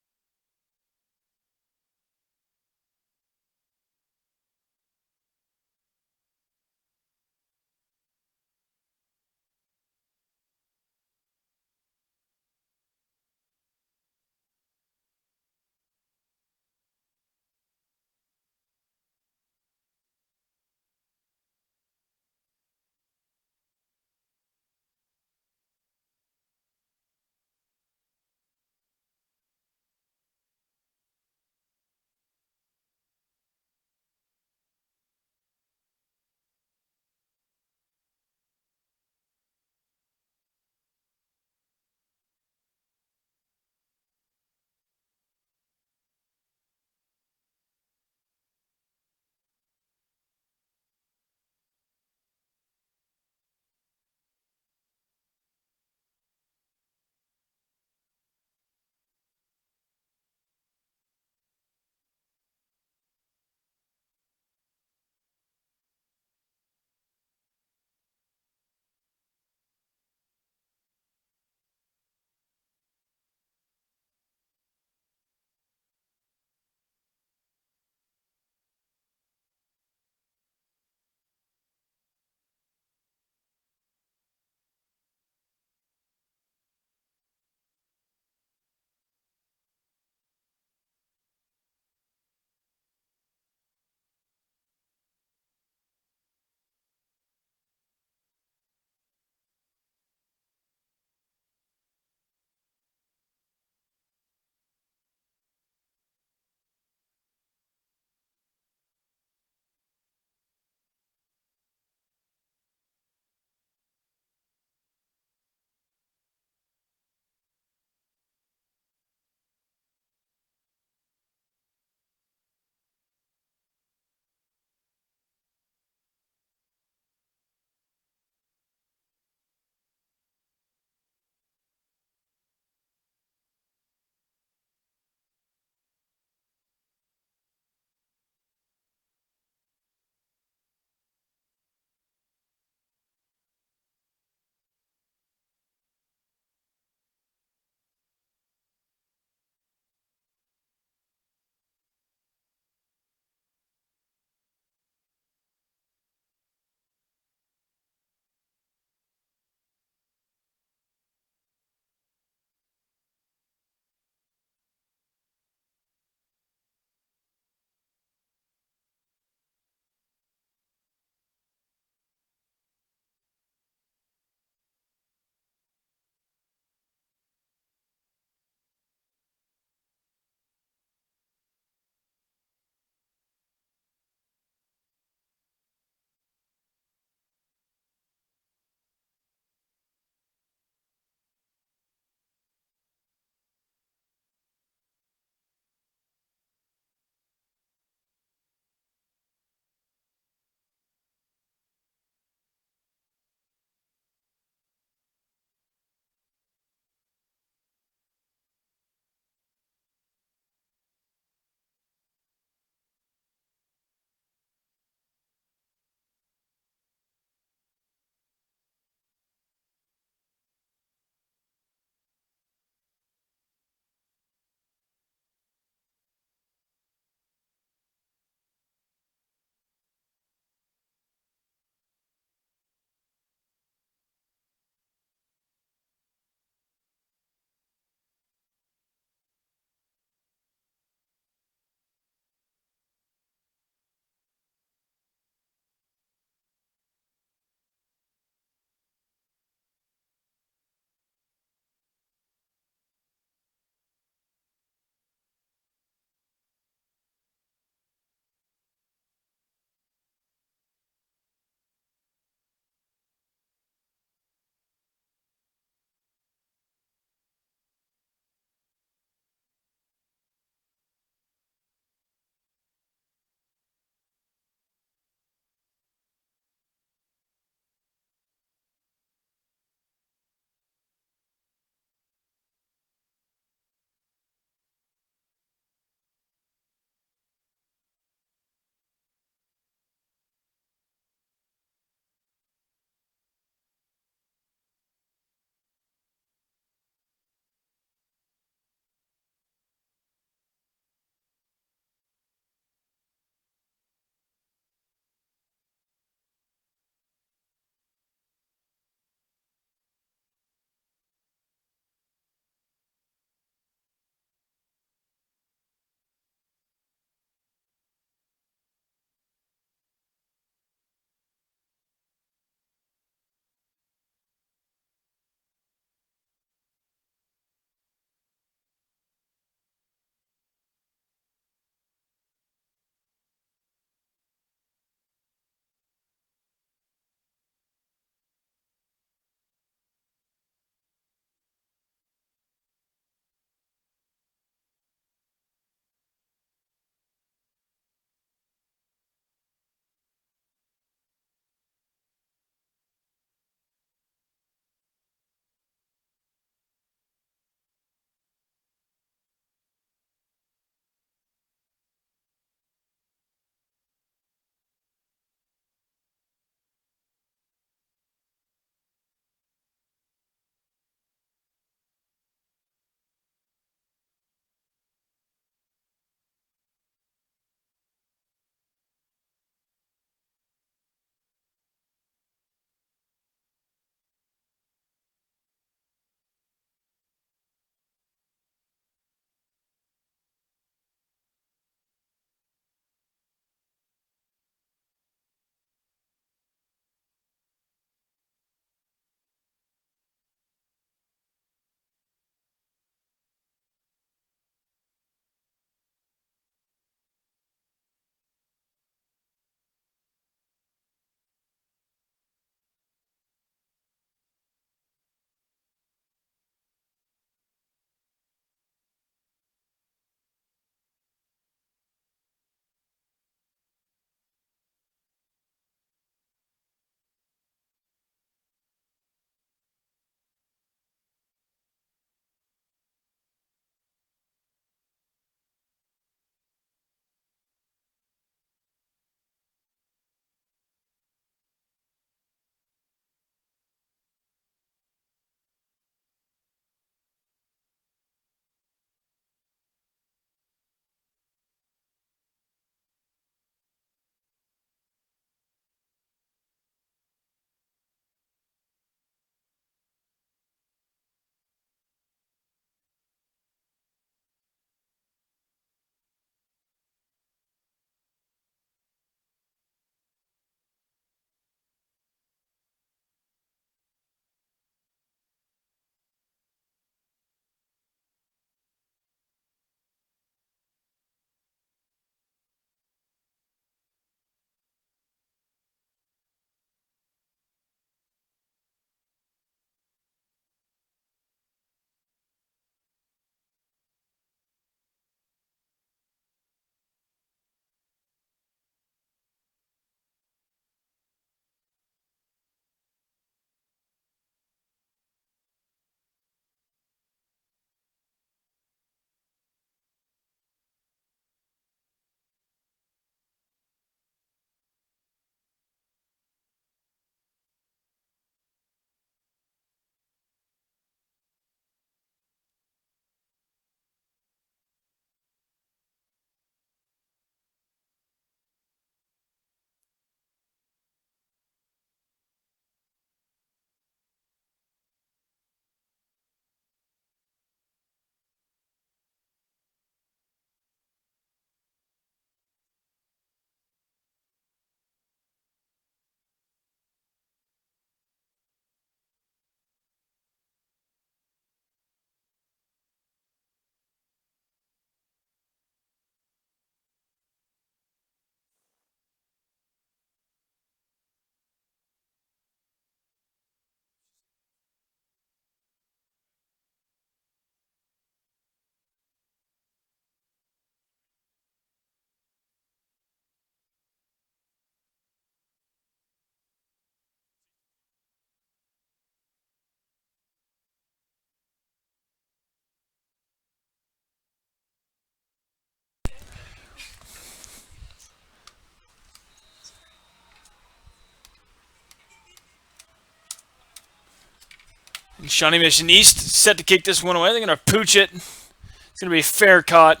Shawnee Mission East set to kick this one away. They're going to pooch it. It's going to be fair caught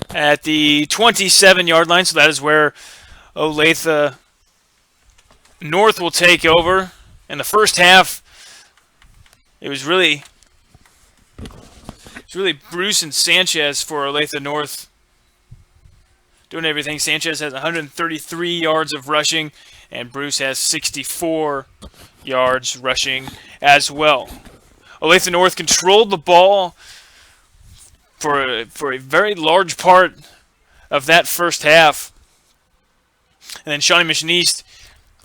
at the 27-yard line, so that is where Olathe North will take over. In the first half, it was really Bruce and Sanchez for Olathe North doing everything. Sanchez has 133 yards of rushing, and Bruce has 64 yards rushing as well. Olathe North controlled the ball for a very large part of that first half. And then Shawnee Mission East,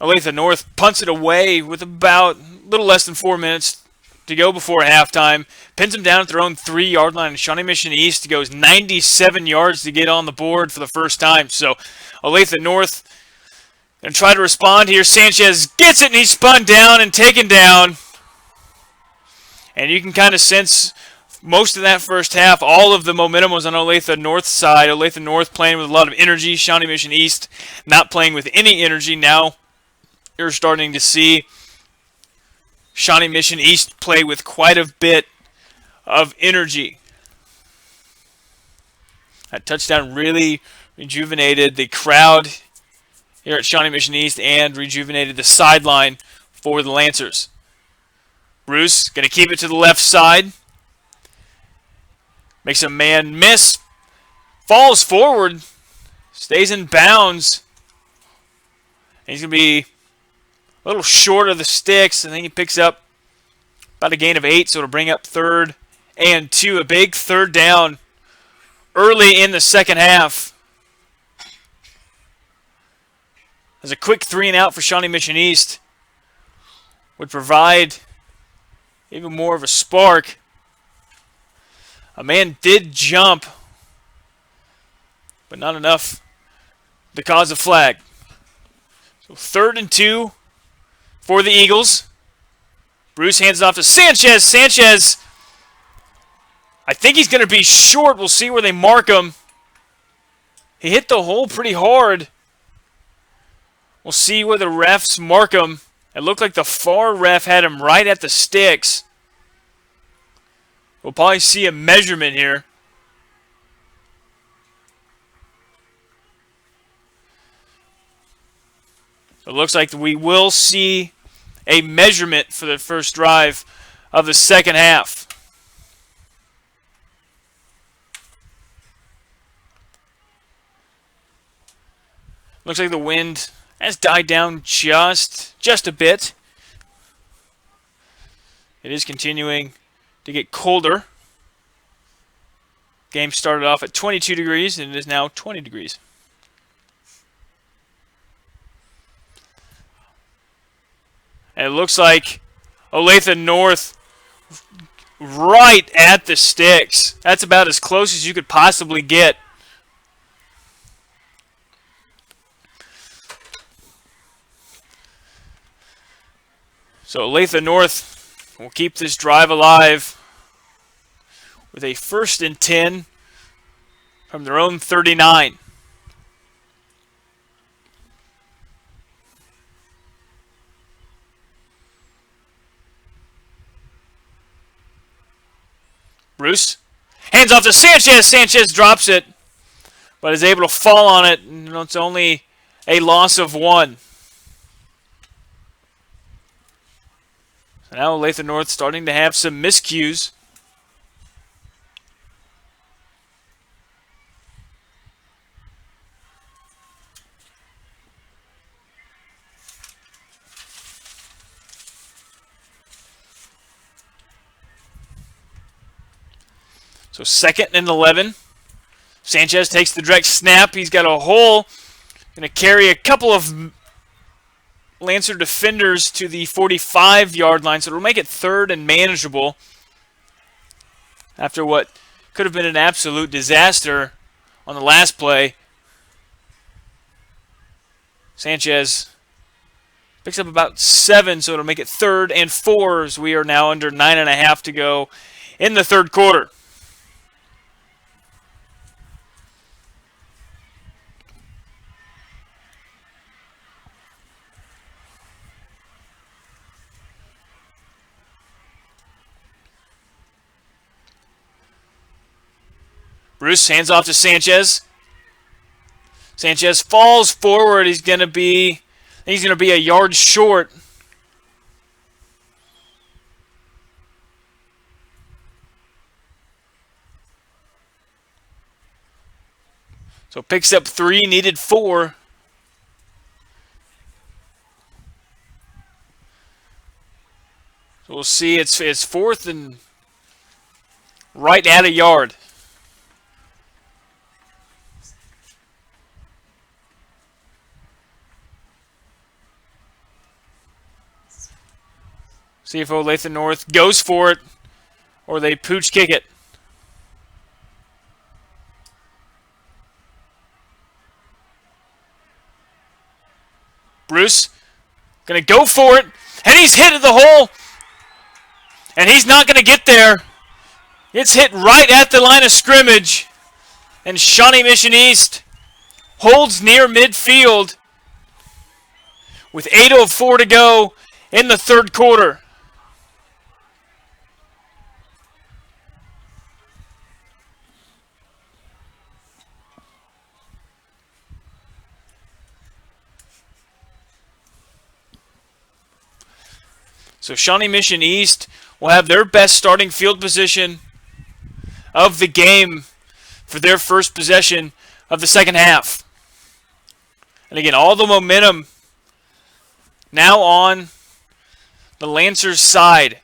Olathe North punts it away with about a little less than 4 minutes to go before halftime. Pins them down at their own 3-yard line. Shawnee Mission East goes 97 yards to get on the board for the first time. So Olathe North going to try to respond here. Sanchez gets it, and he's spun down and taken down. And you can kind of sense most of that first half, all of the momentum was on Olathe North's side. Olathe North playing with a lot of energy. Shawnee Mission East not playing with any energy. Now you're starting to see Shawnee Mission East play with quite a bit of energy. That touchdown really rejuvenated the crowd here at Shawnee Mission East and rejuvenated the sideline for the Lancers. Bruce going to keep it to the left side. Makes a man miss. Falls forward. Stays in bounds. And he's going to be a little short of the sticks. I think he picks up about a gain of 8, so it'll bring up 3rd and 2. A big third down early in the second half. As a quick 3-and-out for Shawnee Mission East would provide even more of a spark. A man did jump, but not enough to cause a flag. So 3rd and 2 for the Eagles. Bruce hands it off to Sanchez. Sanchez, I think he's going to be short. We'll see where they mark him. He hit the hole pretty hard. We'll see where the refs mark him. It looked like the far ref had him right at the sticks. We'll probably see a measurement here. It looks like we will see a measurement for the first drive of the second half. Looks like the wind has died down just a bit. It is continuing to get colder. Game started off at 22 degrees and it is now 20 degrees. And it looks like Olathe North right at the sticks. That's about as close as you could possibly get. So Olathe North will keep this drive alive with a 1st and 10 from their own 39. Bruce hands off to Sanchez. Sanchez drops it, but is able to fall on it. And it's only a loss of 1. So now Olathe North starting to have some miscues. So 2nd and 11. Sanchez takes the direct snap. He's got a hole. Going to carry a couple of Lancer defenders to the 45-yard line. So it'll make it 3rd and manageable after what could have been an absolute disaster on the last play. Sanchez picks up about 7, so it'll make it 3rd and 4 as we are now under 9.5 to go in the 3rd quarter. Bruce hands off to Sanchez. Sanchez falls forward. He's going to be a yard short. So picks up 3, needed 4. So we'll see. It's 4th and right at a yard. See if Olathe North goes for it or they pooch kick it. Bruce going to go for it, and he's hit at the hole, and he's not going to get there. It's hit right at the line of scrimmage, and Shawnee Mission East holds near midfield with 8:04 to go in the third quarter. So Shawnee Mission East will have their best starting field position of the game for their first possession of the second half. And again, all the momentum now on the Lancers' side.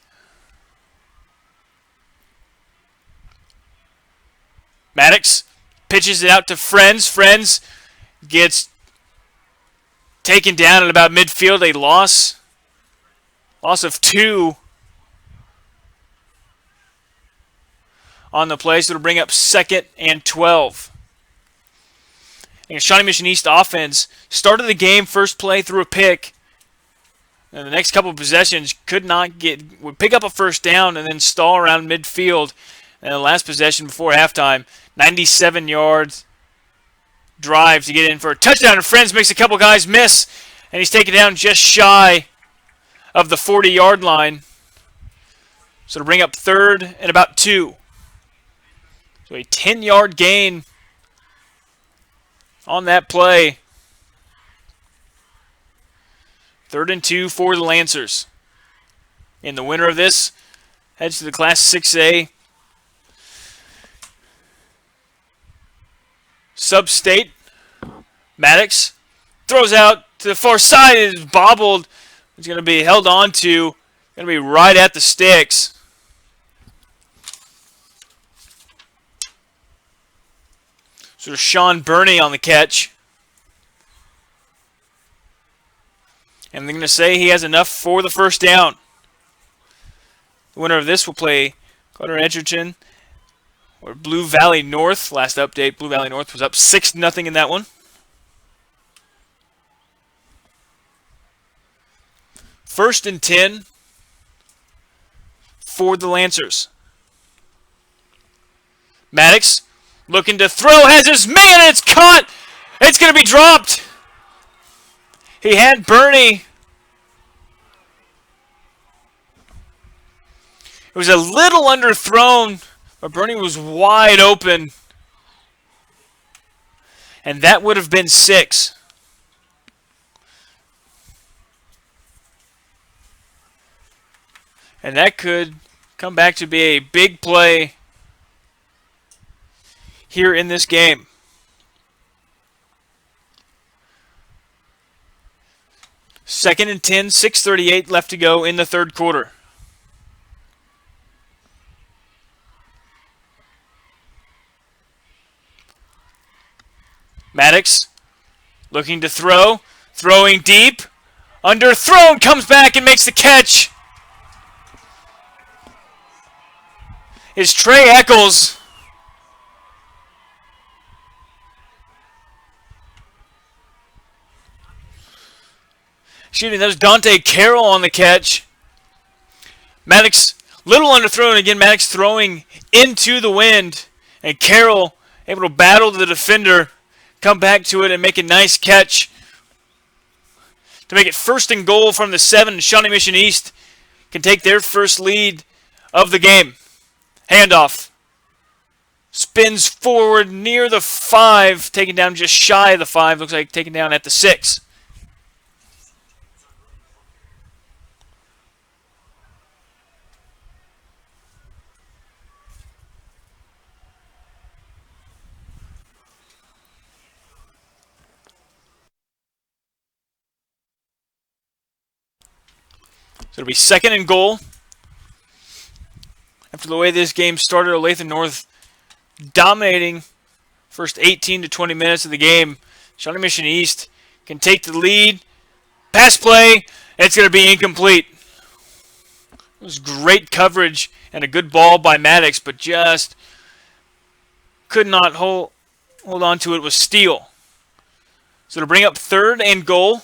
Maddox pitches it out to Friends. Friends gets taken down at about midfield. A loss of 2 on the play, so it'll bring up 2nd and 12. And Shawnee Mission East offense started the game first play through a pick, and the next couple of possessions would pick up a first down and then stall around midfield. And the last possession before halftime, 97 yards drive to get in for a touchdown, and Friends makes a couple guys miss, and he's taken down just shy of the 40-yard line. So to bring up 3rd and about 2. So a 10-yard gain on that play. 3rd and 2 for the Lancers. And the winner of this heads to the Class 6A Sub-State. Maddox throws out to the far side. It is bobbled. It's going to be held on to. Going to be right at the sticks. So Sean Burney on the catch. And they're going to say he has enough for the first down. The winner of this will play Carter Edgerton or Blue Valley North. Last update, Blue Valley North was up 6-0 in that one. 1st and 10 for the Lancers. Maddox looking to throw, has his man, it's caught. It's going to be dropped. He had Burney. It was a little underthrown, but Burney was wide open. And that would have been 6. And that could come back to be a big play here in this game. Second and 10, 6:38 left to go in the third quarter. Maddox looking to throw, throwing deep, underthrown, comes back and makes the catch. Is Trey Eccles. Excuse me, that was Dante Carroll on the catch. Maddox, little underthrown again. Maddox throwing into the wind. And Carroll able to battle the defender, come back to it and make a nice catch to make it 1st and goal from the 7. Shawnee Mission East can take their first lead of the game. Handoff. Spins forward near the 5, taken down just shy of the 5. Looks like taken down at the 6. So it'll be 2nd and goal. After the way this game started, Olathe North dominating first 18 to 20 minutes of the game. Shawnee Mission East can take the lead. Pass play. It's going to be incomplete. It was great coverage and a good ball by Maddox, but just could not hold on to it with Steele. So to bring up 3rd and goal.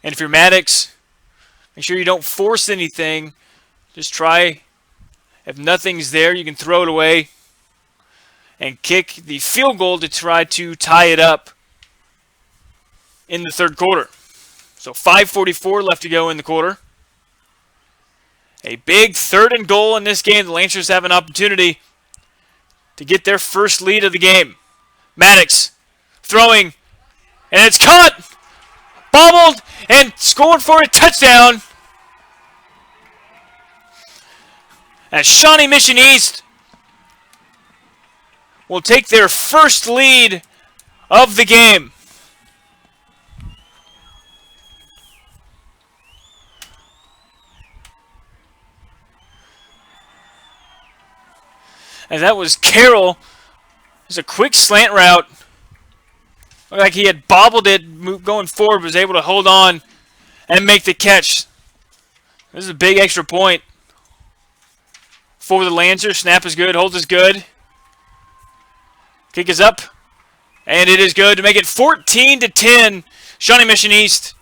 And if you're Maddox, make sure you don't force anything. Just try. If nothing's there, you can throw it away and kick the field goal to try to tie it up in the 3rd quarter. So 5:44 left to go in the quarter. A big 3rd and goal in this game. The Lancers have an opportunity to get their first lead of the game. Maddox throwing, and it's caught, bobbled, and scored for a touchdown. As Shawnee Mission East will take their first lead of the game. And that was Carroll. It was a quick slant route. Looked like he had bobbled it going forward, was able to hold on and make the catch. This is a big extra point for the Lancers. Snap is good, hold is good. Kick is up, and it is good to make it 14-10. Shawnee Mission East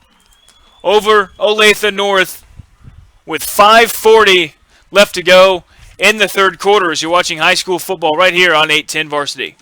over Olathe North with 5:40 left to go in the 3rd quarter as you're watching high school football right here on 810 Varsity.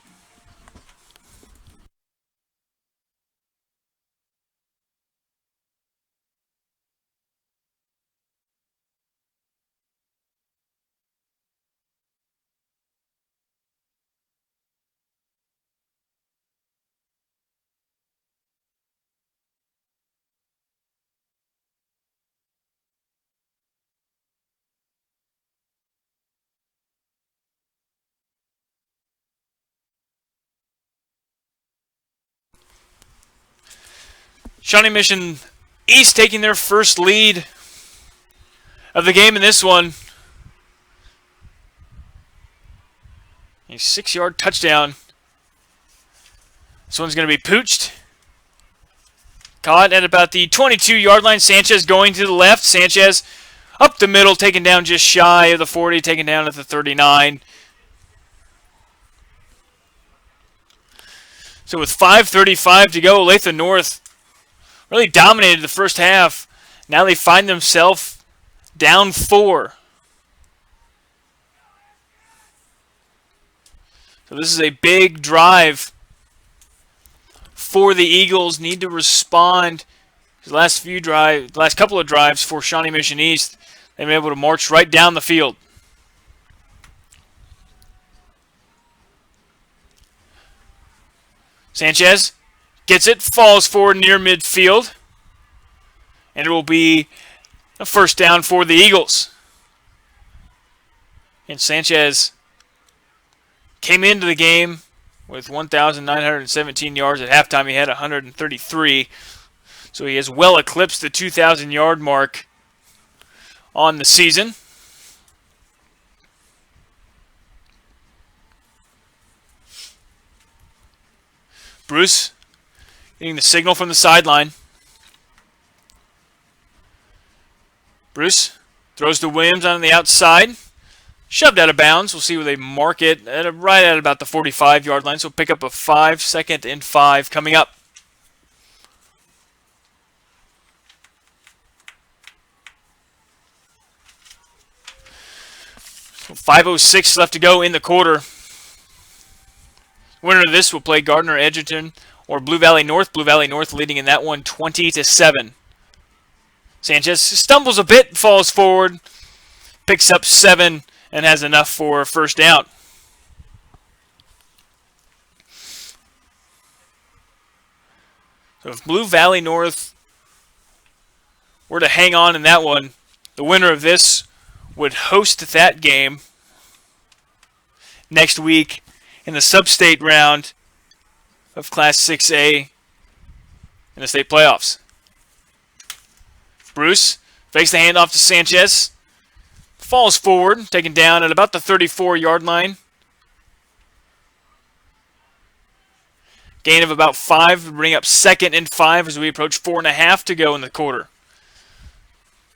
Shawnee Mission East taking their first lead of the game in this one. A 6-yard touchdown. This one's going to be pooched. Caught at about the 22-yard line. Sanchez going to the left. Sanchez up the middle, taken down just shy of the 40, taken down at the 39. So with 5:35 to go, Olathe North really dominated the first half. Now they find themselves down 4. So this is a big drive for the Eagles. Need to respond. The last couple of drives for Shawnee Mission East, they've been able to march right down the field. Sanchez gets it, falls forward near midfield, and it will be a first down for the Eagles. And Sanchez came into the game with 1,917 yards. At halftime, he had 133. So he has well eclipsed the 2,000-yard mark on the season. Bruce getting the signal from the sideline. Bruce throws to Williams on the outside. Shoved out of bounds. We'll see where they mark it right at about the 45-yard line. So pick up a 5, 2nd and 5 coming up. So 5:06 left to go in the quarter. Winner of this will play Gardner Edgerton or Blue Valley North. Blue Valley North leading in that one 20-7. Sanchez stumbles a bit, falls forward, picks up 7, and has enough for a first down. So if Blue Valley North were to hang on in that one, the winner of this would host that game next week in the sub-state round of Class 6A in the state playoffs. Bruce fakes the handoff to Sanchez. Falls forward, taken down at about the 34-yard line. Gain of about 5 to bring up 2nd and 5 as we approach 4.5 to go in the quarter.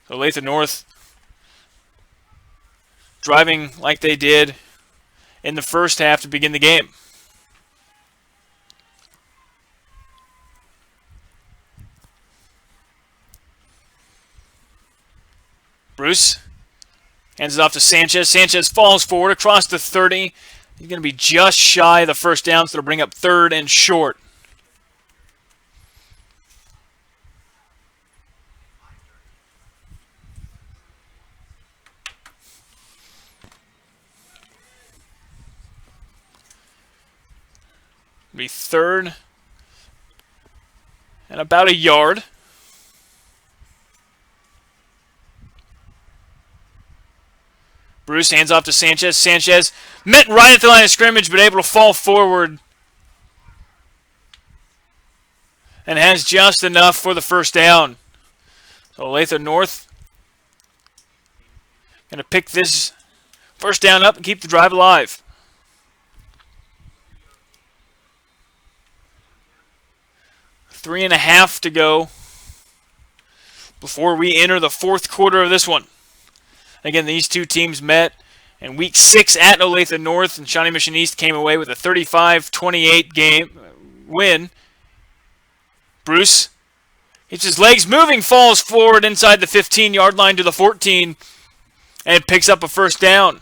So Olathe North driving like they did in the first half to begin the game. Bruce hands it off to Sanchez. Sanchez falls forward across the 30. He's going to be just shy of the first down, so it'll bring up 3rd and short. It'll be 3rd and about a yard. Bruce hands off to Sanchez. Sanchez met right at the line of scrimmage, but able to fall forward. And has just enough for the first down. So Olathe North going to pick this first down up and keep the drive alive. Three and a half to go before we enter the fourth quarter of this one. Again, these two teams met in Week 6 at Olathe North, and Shawnee Mission East came away with a 35-28 game win. Bruce keeps his legs moving, falls forward inside the 15-yard line to the 14, and picks up a first down.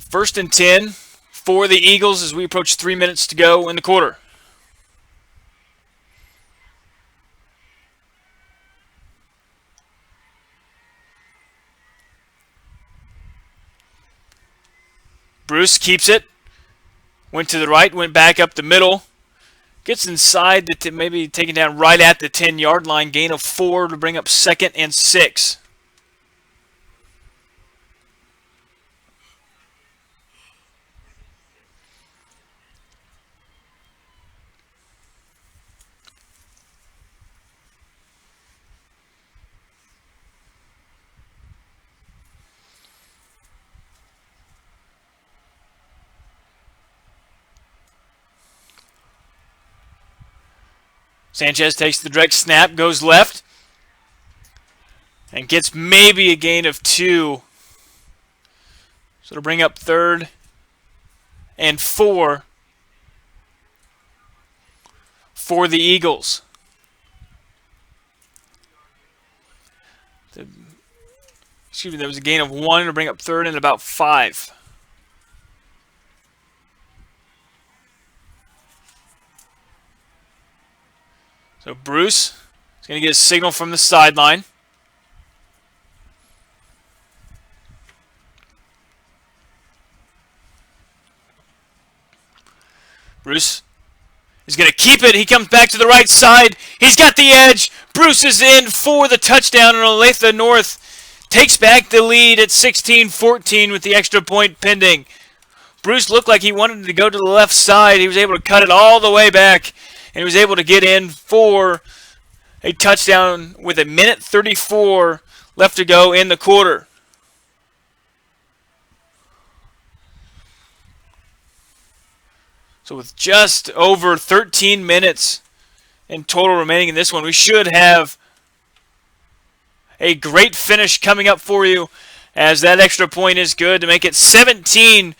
First and 10 for the Eagles as we approach 3 minutes to go in the quarter. Bruce keeps it. Went to the right, went back up the middle. Gets inside, maybe taken down right at the 10-yard line. Gain of 4 to bring up 2nd and 6. Sanchez takes the direct snap, goes left, and gets maybe a gain of 2. So it'll bring up 3rd and 4 for the Eagles. There was a gain of 1 to bring up 3rd and about 5. So Bruce is going to get a signal from the sideline. Bruce is going to keep it. He comes back to the right side. He's got the edge. Bruce is in for the touchdown, and Olathe North takes back the lead at 16-14 with the extra point pending. Bruce looked like he wanted to go to the left side. He was able to cut it all the way back, and he was able to get in for a touchdown with 1:34 left to go in the quarter. So with just over 13 minutes in total remaining in this one, we should have a great finish coming up for you, as that extra point is good to make it 17-14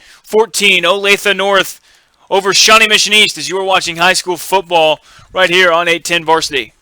Olathe North over Shawnee Mission East as you are watching high school football right here on 810 Varsity.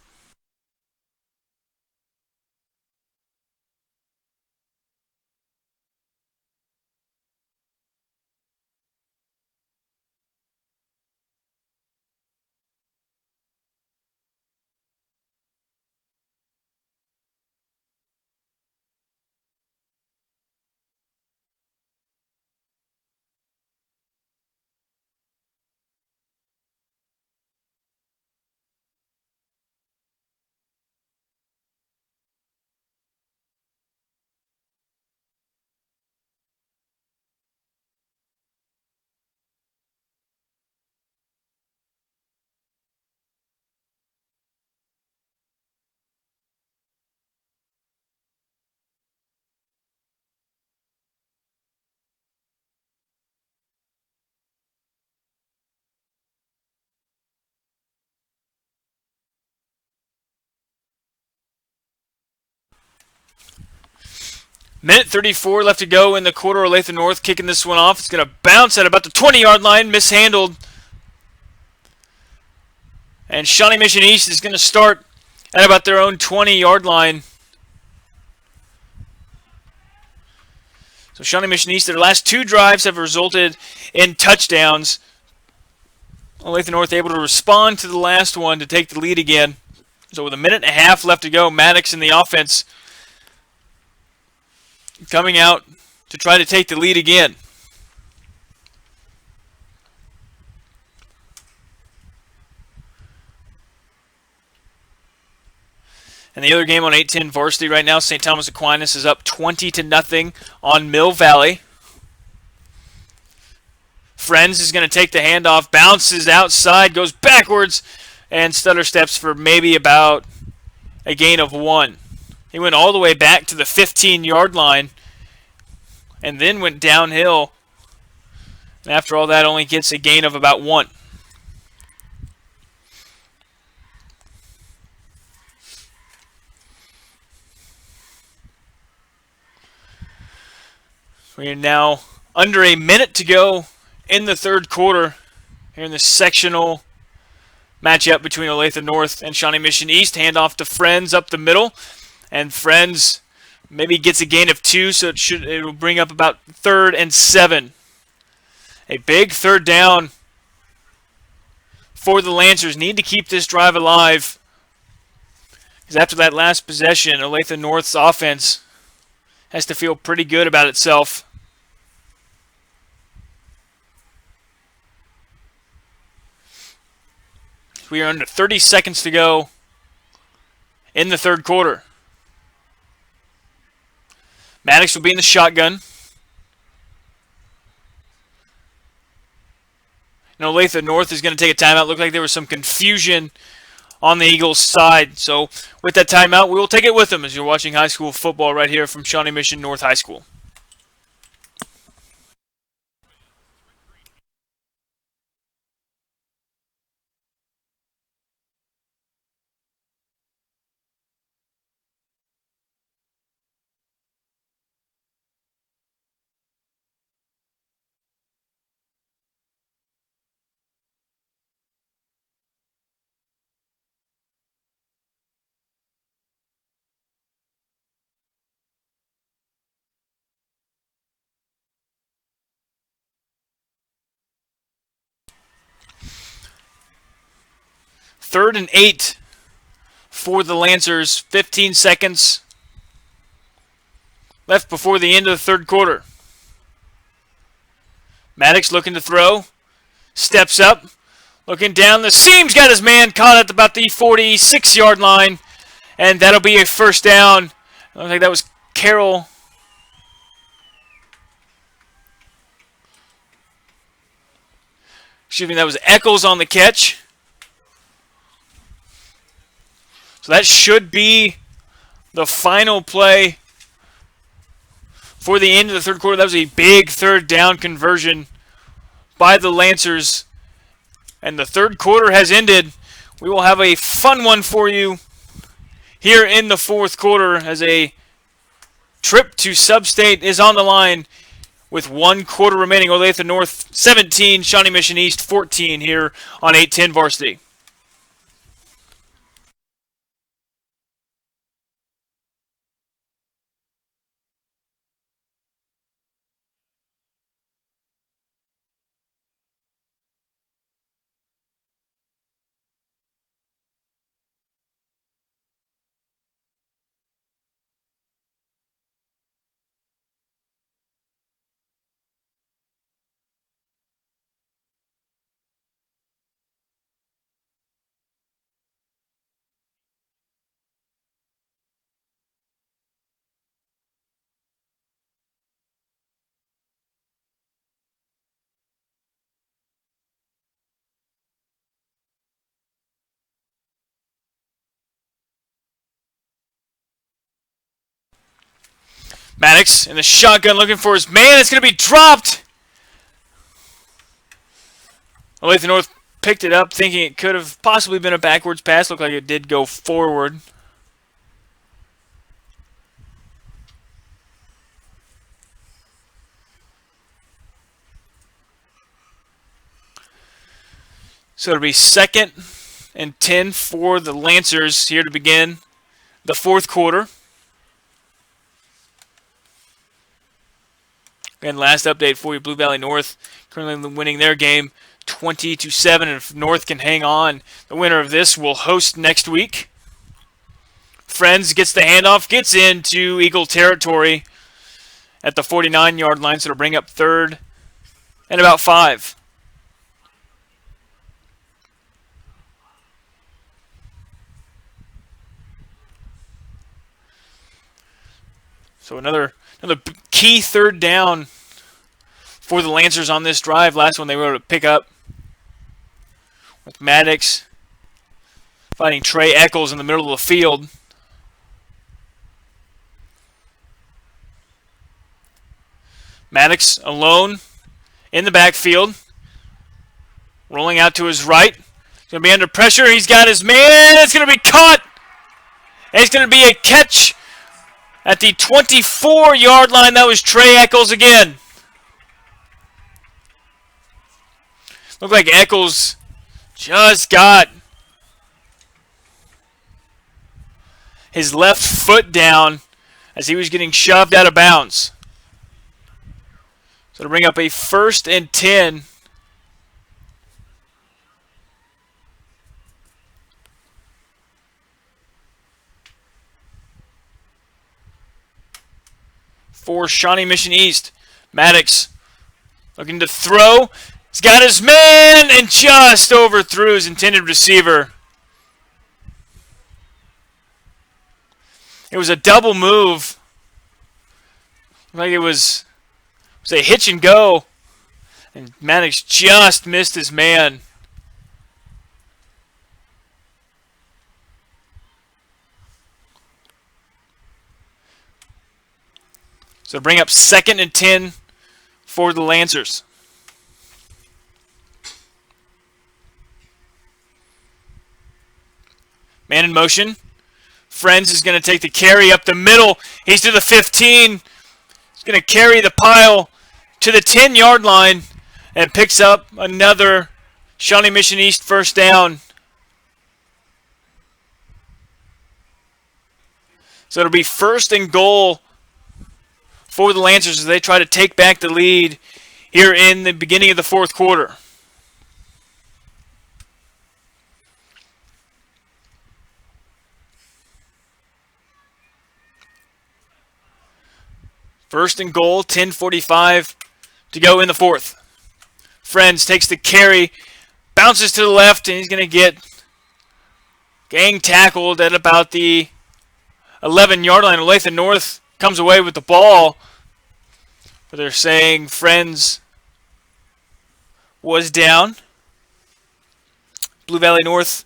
Minute 34 left to go in the quarter. Olathe North kicking this one off. It's going to bounce at about the 20-yard line, mishandled. And Shawnee Mission East is going to start at about their own 20-yard line. So Shawnee Mission East, their last two drives have resulted in touchdowns. Olathe North able to respond to the last one to take the lead again. So with a minute and a half left to go, Maddox in the offense coming out to try to take the lead again. And the other game on 8-10 varsity right now, St. Thomas Aquinas is up 20-0 on Mill Valley. Friends is going to take the handoff, bounces outside, goes backwards, and stutter steps for maybe about a gain of 1. He went all the way back to the 15-yard line and then went downhill. And after all that, only gets a gain of about 1. We are now under a minute to go in the third quarter here in this sectional matchup between Olathe North and Shawnee Mission East. Handoff to Friends up the middle, and Friends maybe gets a gain of 2, so it will bring up about 3rd and 7. A big third down for the Lancers. Need to keep this drive alive, because after that last possession, Olathe North's offense has to feel pretty good about itself. We are under 30 seconds to go in the third quarter. Maddox will be in the shotgun. And Olathe North is going to take a timeout. Looked like there was some confusion on the Eagles' side. So with that timeout, we will take it with them as you're watching high school football right here from Shawnee Mission North High School. Third and 8 for the Lancers. 15 seconds left before the end of the third quarter. Maddox looking to throw. Steps up. Looking down the seams. Got his man caught at about the 46-yard line. And that'll be a first down. I don't think that was Carroll. Excuse me, that was Eccles on the catch. So that should be the final play for the end of the third quarter. That was a big third down conversion by the Lancers. And the third quarter has ended. We will have a fun one for you here in the fourth quarter as a trip to Sub-State is on the line with 1 quarter remaining. Olathe North 17, Shawnee Mission East 14 here on 8-10 varsity. Maddox in the shotgun looking for his man. It's going to be dropped. Olathe North picked it up thinking it could have possibly been a backwards pass. Looked like it did go forward. So it'll be 2nd and 10 for the Lancers here to begin the fourth quarter. And last update for you, Blue Valley North currently winning their game 20-7. And if North can hang on, the winner of this will host next week. Friends gets the handoff, gets into Eagle territory at the 49-yard line, so it'll bring up 3rd and about 5. So another key 3rd down for the Lancers on this drive. Last one they were able to pick up with Maddox fighting Trey Eccles in the middle of the field. Maddox alone in the backfield, rolling out to his right. He's going to be under pressure. He's got his man. It's going to be caught. And it's going to be a catch at the 24-yard line. That was Trey Eccles again. Looked like Eccles just got his left foot down as he was getting shoved out of bounds. So to bring up a 1st and 10. For Shawnee Mission East. Maddox looking to throw. He's got his man and just overthrew his intended receiver. It was a double move. Like it was a hitch and go. And Maddox just missed his man. So bring up 2nd and 10 for the Lancers. Man in motion. Friends is going to take the carry up the middle. He's to the 15. He's going to carry the pile to the 10-yard line and picks up another Shawnee Mission East 1st down. So it'll be 1st and goal for the Lancers as they try to take back the lead here in the beginning of the fourth quarter. First and goal, 10:45 to go in the fourth. Friends takes the carry, bounces to the left, and he's going to get gang tackled at about the 11-yard line. Olathe North comes away with the ball. But they're saying Friends was down. Blue Valley North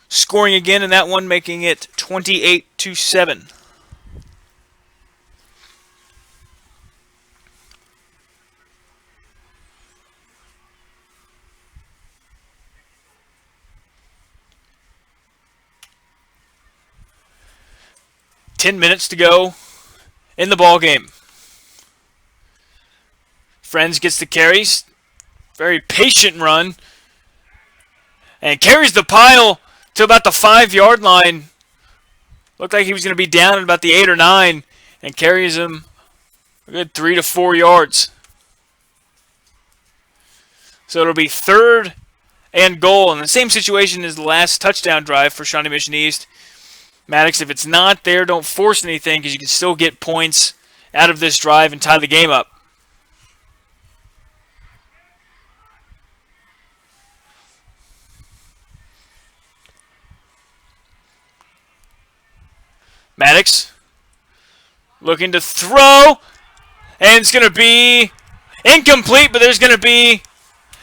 scoring again in that one, making it 28-7. Minutes to go in the ball game. Friends gets the carries. Very patient run. And carries the pile to about the 5-yard line. Looked like he was going to be down at about the 8 or 9. And carries him a good 3 to 4 yards. So it'll be 3rd and goal. And the same situation as the last touchdown drive for Shawnee Mission East. Maddox, if it's not there, don't force anything because you can still get points out of this drive and tie the game up. Maddox looking to throw, and it's going to be incomplete, but there's going to be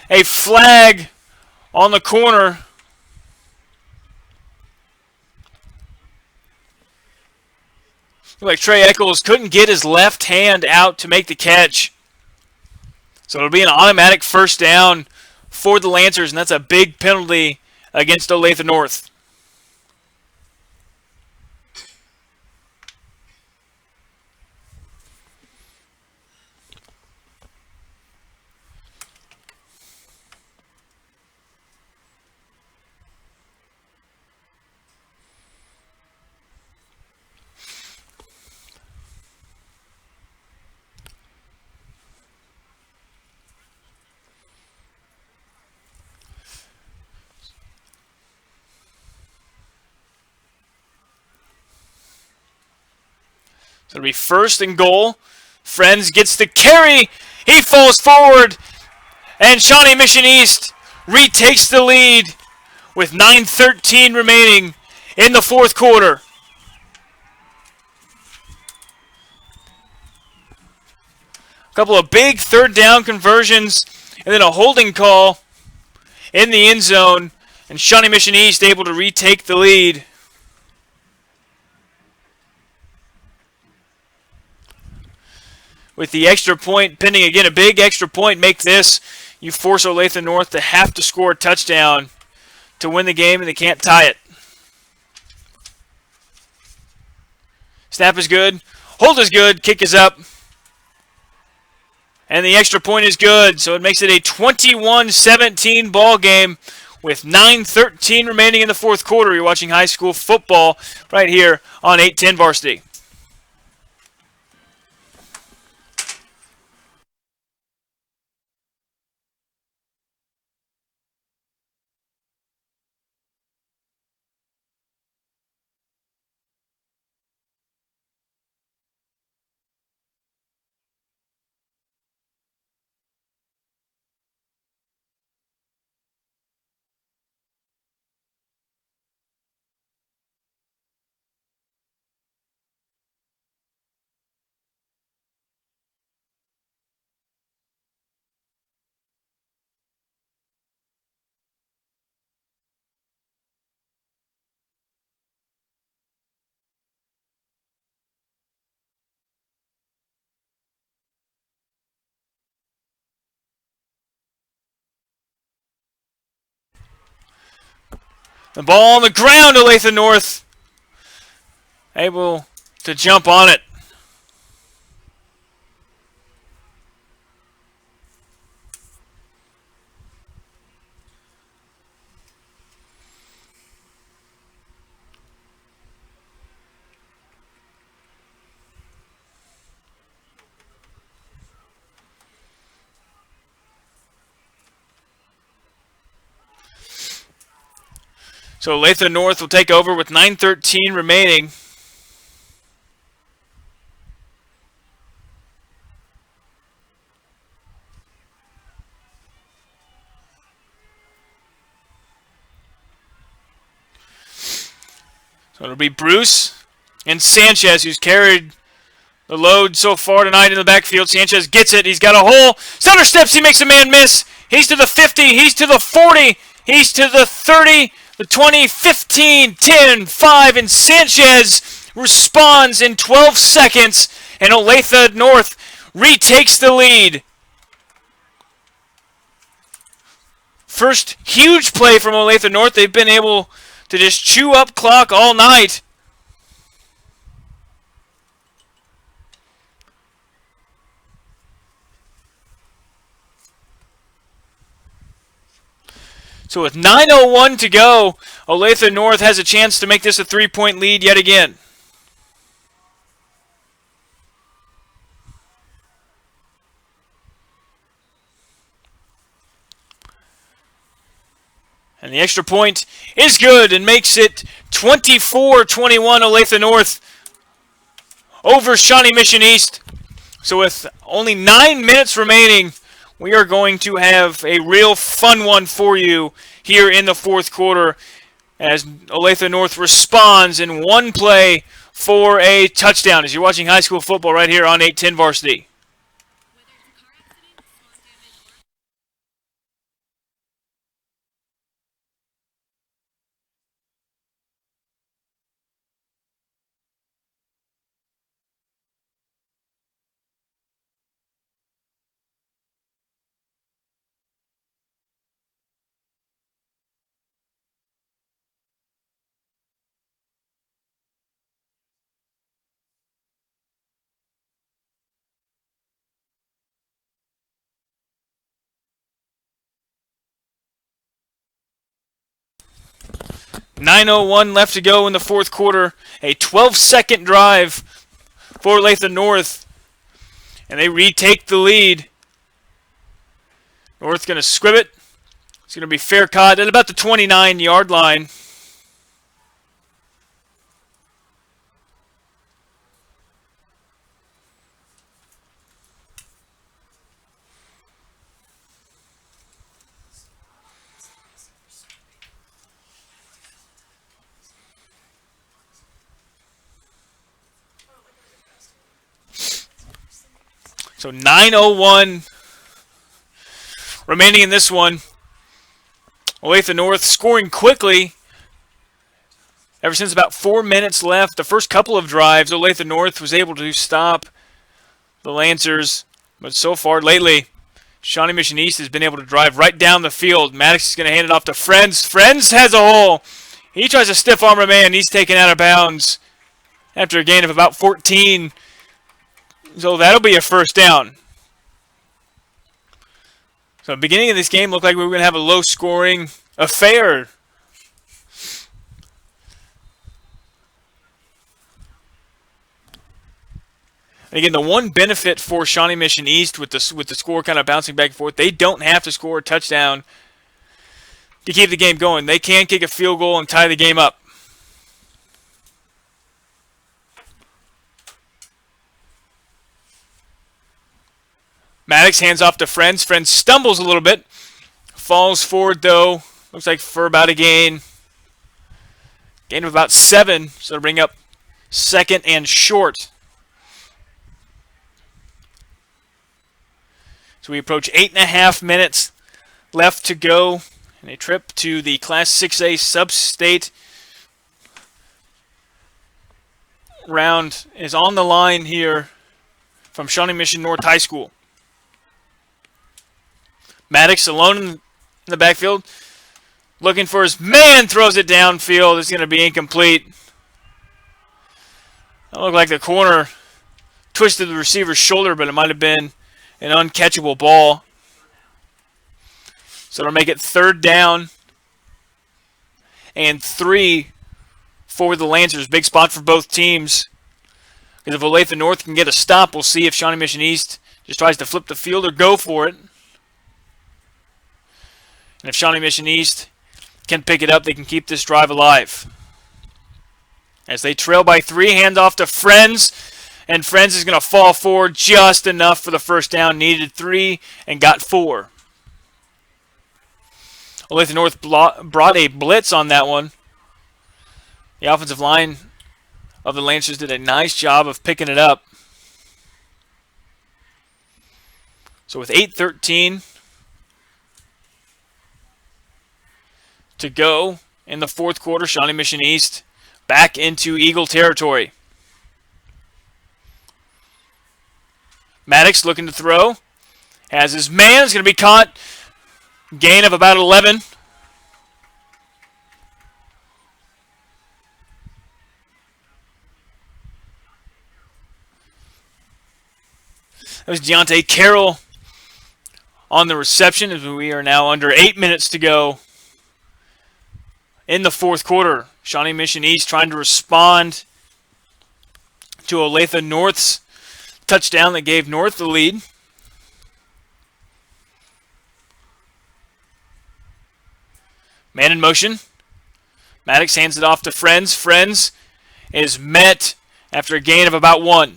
a flag on the corner. Like Trey Eccles couldn't get his left hand out to make the catch. So it'll be an automatic 1st down for the Lancers, and that's a big penalty against Olathe North. It'll be first and goal. Friends gets the carry. He falls forward. And Shawnee Mission East retakes the lead with 9:13 remaining in the fourth quarter. A couple of big third down conversions and then a holding call in the end zone. And Shawnee Mission East able to retake the lead. With the extra point pending, again, a big extra point make this. You force Olathe North to have to score a touchdown to win the game, and they can't tie it. Snap is good. Hold is good. Kick is up. And the extra point is good, so it makes it a 21-17 ball game with 9:13 remaining in the fourth quarter. You're watching high school football right here on 810 Varsity. The ball on the ground, Olathe North able to jump on it. So Olathe North will take over with 9:13 remaining. So it'll be Bruce and Sanchez who's carried the load so far tonight in the backfield. Sanchez gets it. He's got a hole. Center steps. He makes a man miss. He's to the 50. He's to the 40. He's to the 30. The 20, 15, 10, 5, and Sanchez responds in 12 seconds, and Olathe North retakes the lead. First huge play from Olathe North. They've been able to just chew up clock all night. So with 9:01 to go, Olathe North has a chance to make this a 3-point lead yet again. And the extra point is good and makes it 24-21 Olathe North over Shawnee Mission East. So with only 9 minutes remaining, we are going to have a real fun one for you here in the fourth quarter as Olathe North responds in one play for a touchdown. As you're watching high school football right here on 810 Varsity. 9:01 left to go in the fourth quarter. A 12-second drive for Olathe North. And they retake the lead. North's going to scrib it. It's going to be fair caught at about the 29-yard line. So 9:01 remaining in this one. Olathe North scoring quickly. Ever since about 4 minutes left, the first couple of drives, Olathe North was able to stop the Lancers. But so far lately, Shawnee Mission East has been able to drive right down the field. Maddox is going to hand it off to Friends. Friends has a hole. He tries to stiff arm a man. He's taken out of bounds after a gain of about 14. So that'll be a first down. So the beginning of this game looked like we were going to have a low-scoring affair. And again, the one benefit for Shawnee Mission East with the score kind of bouncing back and forth, they don't have to score a touchdown to keep the game going. They can kick a field goal and tie the game up. Maddox hands off to Friends. Friends stumbles a little bit. Falls forward, though. Looks like for about a gain. Gain of about 7. So to bring up second and short. So we approach 8.5 minutes left to go. And a trip to the Class 6A sub-state round is on the line here from Shawnee Mission North High School. Maddox alone in the backfield. Looking for his man, throws it downfield. It's going to be incomplete. It looked like the corner twisted the receiver's shoulder, but it might have been an uncatchable ball. So it'll make it third down and 3 for the Lancers. Big spot for both teams. Because if Olathe North can get a stop, we'll see if Shawnee Mission East just tries to flip the field or go for it. And if Shawnee Mission East can pick it up, they can keep this drive alive. As they trail by 3, handoff to Friends. And Friends is going to fall forward just enough for the first down. Needed 3 and got 4. Olathe North brought a blitz on that one. The offensive line of the Lancers did a nice job of picking it up. So with 8:13 to go in the fourth quarter, Shawnee Mission East back into Eagle territory. Maddox looking to throw. Has his man. It's going to be caught. Gain of about 11. That was Deontay Carroll on the reception as we are now under 8 minutes to go in the fourth quarter. Shawnee Mission East trying to respond to Olathe North's touchdown that gave North the lead. Man in motion. Maddox hands it off to Friends. Friends is met after a gain of about 1.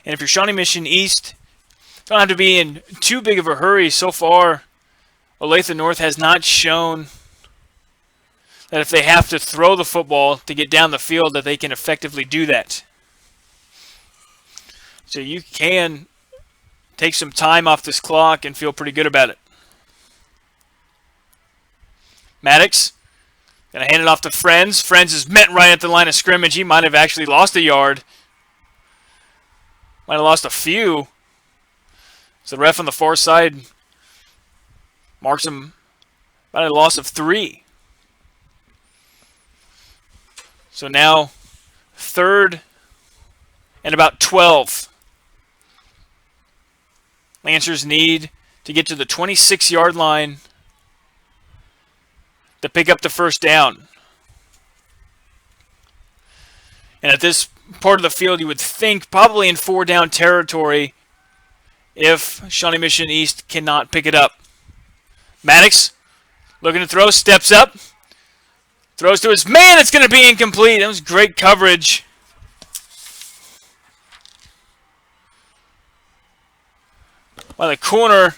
And if you're Shawnee Mission East, don't have to be in too big of a hurry. So far, Olathe North has not shown that if they have to throw the football to get down the field, that they can effectively do that. So you can take some time off this clock and feel pretty good about it. Maddox going to hand it off to Friends. Friends is met right at the line of scrimmage. He might have actually lost a yard. Might have lost a few. So the ref on the far side marks him about a loss of 3. So now, third and about 12. Lancers need to get to the 26-yard line to pick up the first down. And at this part of the field, you would think probably in 4-down territory if Shawnee Mission East cannot pick it up. Maddox looking to throw, steps up. Throws to his man. It's going to be incomplete. That was great coverage. By the corner.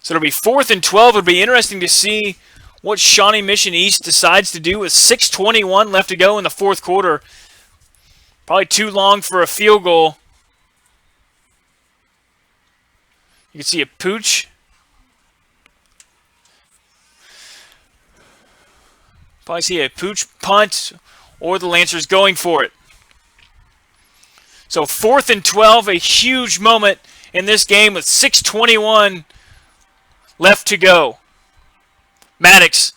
So it'll be 4th and 12. It would be interesting to see what Shawnee Mission East decides to do with 6:21 left to go in the fourth quarter. Probably too long for a field goal. You can see a pooch. Probably see a pooch punt, or the Lancers going for it. So 4th and 12, a huge moment in this game with 6:21 left to go. Maddox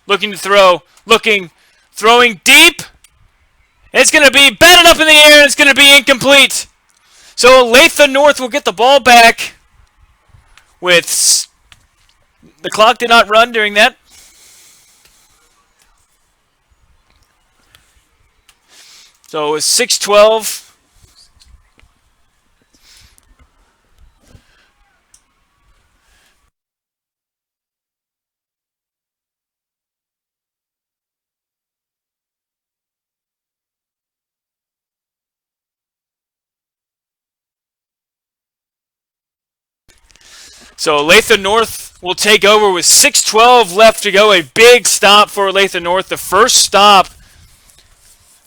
looking to throw, throwing deep. It's going to be batted up in the air, and it's going to be incomplete. So Olathe North will get the ball back with the clock did not run during that. So it was 6:12. So Olathe North will take over with 6:12 left to go. A big stop for Olathe North. The first stop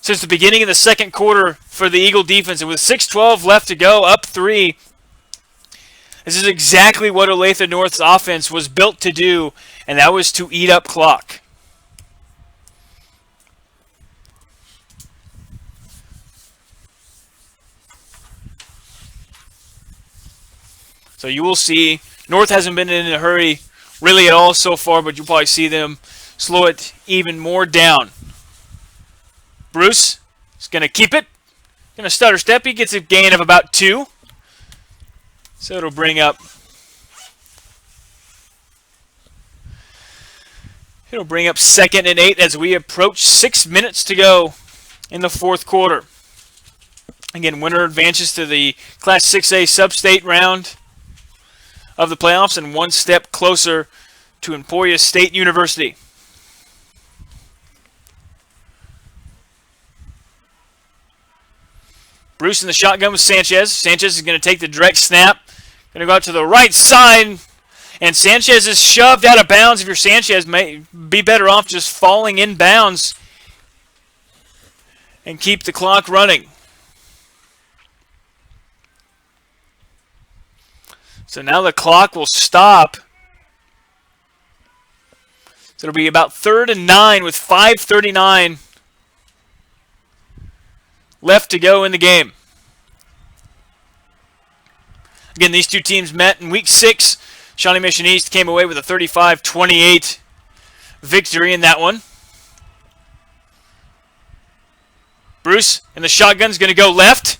since the beginning of the second quarter for the Eagle defense. And with 6:12 left to go, up 3. This is exactly what Olathe North's offense was built to do, and that was to eat up clock. So you will see North hasn't been in a hurry really at all so far, but you'll probably see them slow it even more down. Bruce is going to keep it. Going to stutter step. He gets a gain of about 2. So it'll bring up 2nd and 8 as we approach 6 minutes to go in the fourth quarter. Again, winner advances to the Class 6A sub-state round of the playoffs and one step closer to Emporia State University. Bruce in the shotgun with Sanchez. Sanchez is going to take the direct snap. Going to go out to the right side. And Sanchez is shoved out of bounds. If you're Sanchez, may be better off just falling in bounds and keep the clock running. So now the clock will stop. So it'll be about 3rd and 9 with 5:39 left to go in the game. Again, these two teams met in Week 6. Shawnee Mission East came away with a 35-28 victory in that one. Bruce in the shotgun is going to go left.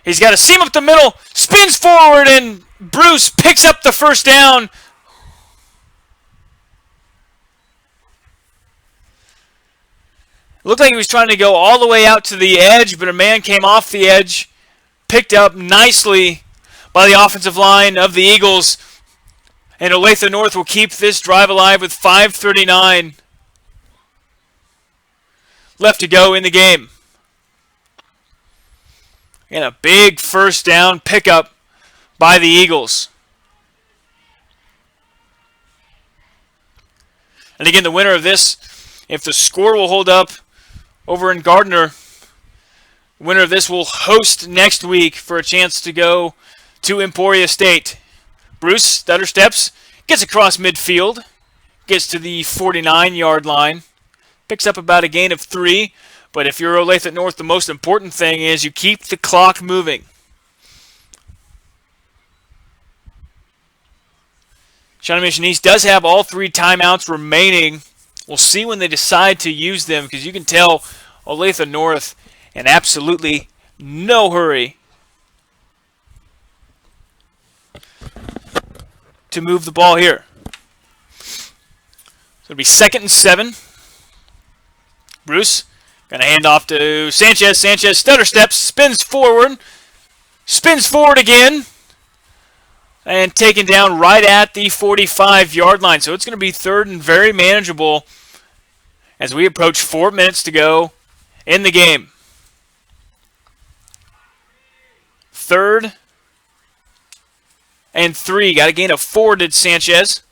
He's got a seam up the middle, spins forward, and Bruce picks up the first down. It looked like he was trying to go all the way out to the edge, but a man came off the edge, picked up nicely by the offensive line of the Eagles. And Olathe North will keep this drive alive with 5:39 left to go in the game. And a big first down pickup by the Eagles. And again, the winner of this, if the score will hold up over in Gardner, the winner of this will host next week for a chance to go to Emporia State. Bruce stutter steps, gets across midfield, gets to the 49-yard line, picks up about a gain of 3. But if you're Olathe North, the most important thing is you keep the clock moving. Shawnee Mission East does have all 3 timeouts remaining. We'll see when they decide to use them, because you can tell Olathe North in absolutely no hurry to move the ball here. So it'll be 2nd and 7. Bruce going to hand off to Sanchez. Sanchez stutter steps, spins forward again, and taken down right at the 45-yard line. So it's going to be 3rd and very manageable as we approach 4 minutes to go in the game. 3rd and 3. Got a gain of 4, did Sanchez.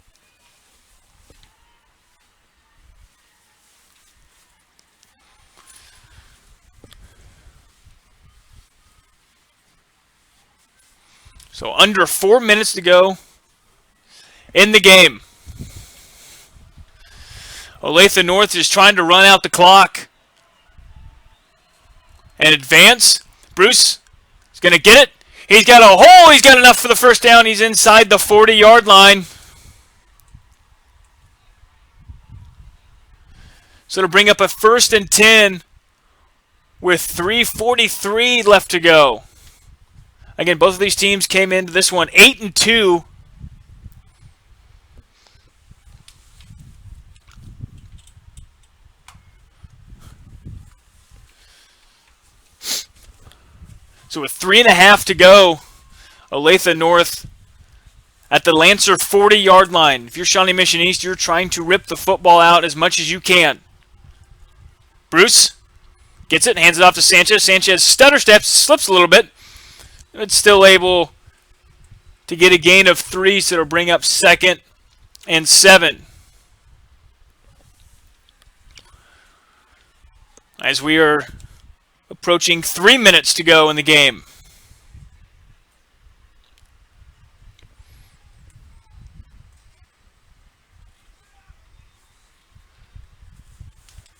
under 4 minutes to go in the game. Olathe North is trying to run out the clock and advance. Bruce is going to get it. He's got a hole. He's got enough for the first down. He's inside the 40-yard line. So to bring up a 1st and 10 with 3:43 left to go. Again, both of these teams came into this one 8-2. So with 3.5 to go, Olathe North at the Lancer 40-yard line. If you're Shawnee Mission East, you're trying to rip the football out as much as you can. Bruce gets it, hands it off to Sanchez. Sanchez stutter steps, slips a little bit, but still able to get a gain of 3, so it'll bring up 2nd and 7. As we are approaching 3 minutes to go in the game.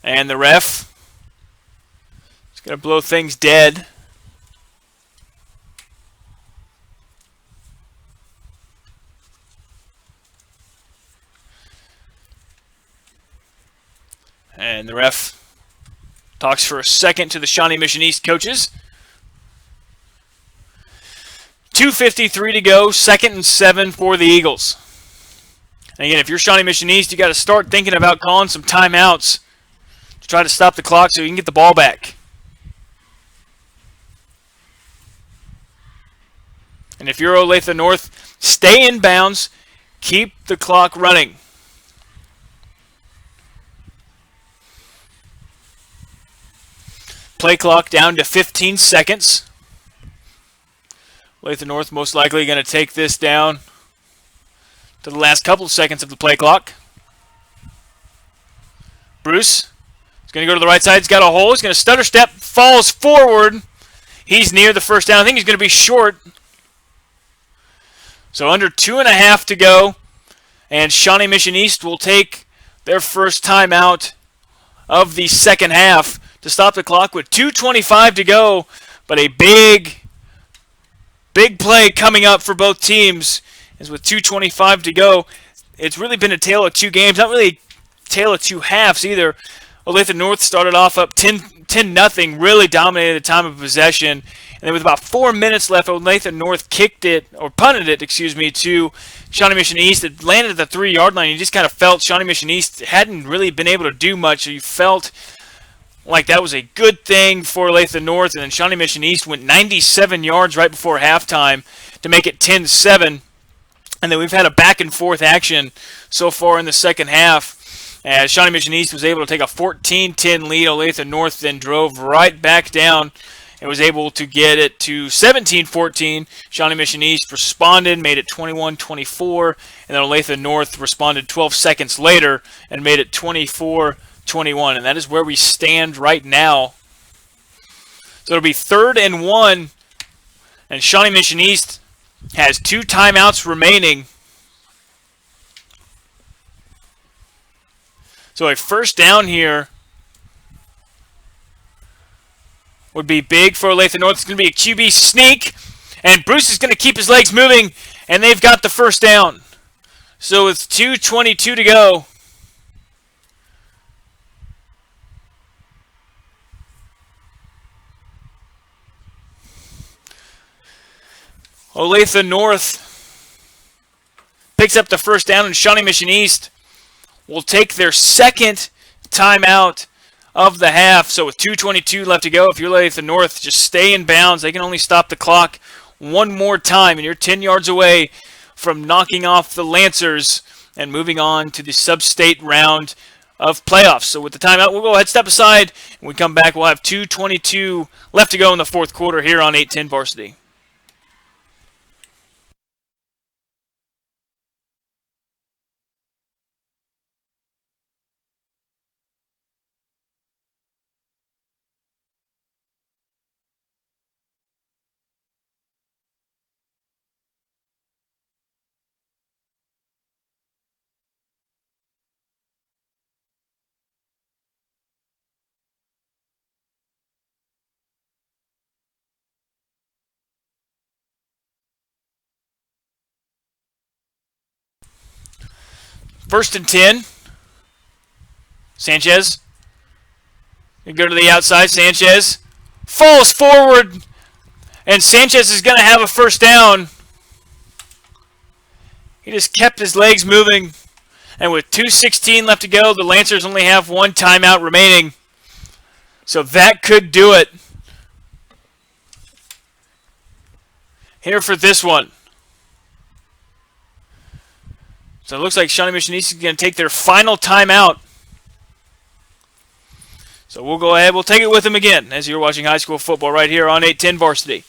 And the ref is going to blow things dead. And the ref talks for a second to the Shawnee Mission East coaches. 2:53 to go, 2nd and 7 for the Eagles. And again, if you're Shawnee Mission East, you got to start thinking about calling some timeouts to try to stop the clock so you can get the ball back. And if you're Olathe North, stay in bounds, keep the clock running. Play clock down to 15 seconds. Olathe North most likely going to take this down to the last couple of seconds of the play clock. Bruce is going to go to the right side. He's got a hole. He's going to stutter step, falls forward. He's near the first down. I think he's going to be short. So under 2.5 to go. And Shawnee Mission East will take their first timeout of the second half to stop the clock with 2:25 to go. But a big play coming up for both teams is with 2:25 to go. It's really been a tale of two games. Not really a tale of two halves either. Olathe North started off up 10-0, really dominated the time of possession. And then with about 4 minutes left, Olathe North kicked it, or punted it, to Shawnee Mission East. It landed at the 3-yard line. You just kind of felt Shawnee Mission East hadn't really been able to do much. So you felt like that was a good thing for Olathe North. And then Shawnee Mission East went 97 yards right before halftime to make it 10-7. And then we've had a back-and-forth action so far in the second half, as Shawnee Mission East was able to take a 14-10 lead. Olathe North then drove right back down and was able to get it to 17-14. Shawnee Mission East responded, made it 21-24, and then Olathe North responded 12 seconds later and made it 24-21. And that is where we stand right now. So it'll be 3rd and 1, and Shawnee Mission East has 2 timeouts remaining. So a first down here would be big for Olathe North. It's going to be a QB sneak, and Bruce is going to keep his legs moving, and they've got the first down. So with 2:22 to go, Olathe North picks up the first down, and Shawnee Mission East will take their second timeout of the half. So with 2:22 left to go, if you're Olathe North, just stay in bounds. They can only stop the clock one more time, and you're 10 yards away from knocking off the Lancers and moving on to the sub-state round of playoffs. So with the timeout, we'll go ahead, step aside. When we come back, we'll have 2:22 left to go in the fourth quarter here on 810 Varsity. First and 10. Sanchez. They go to the outside. Sanchez falls forward, and Sanchez is going to have a first down. He just kept his legs moving, and with 2:16 left to go, the Lancers only have one timeout remaining. So that could do it here for this one. So it looks like Shawnee Mission East is going to take their final timeout. So we'll go ahead. We'll take it with them again as you're watching high school football right here on 810 Varsity.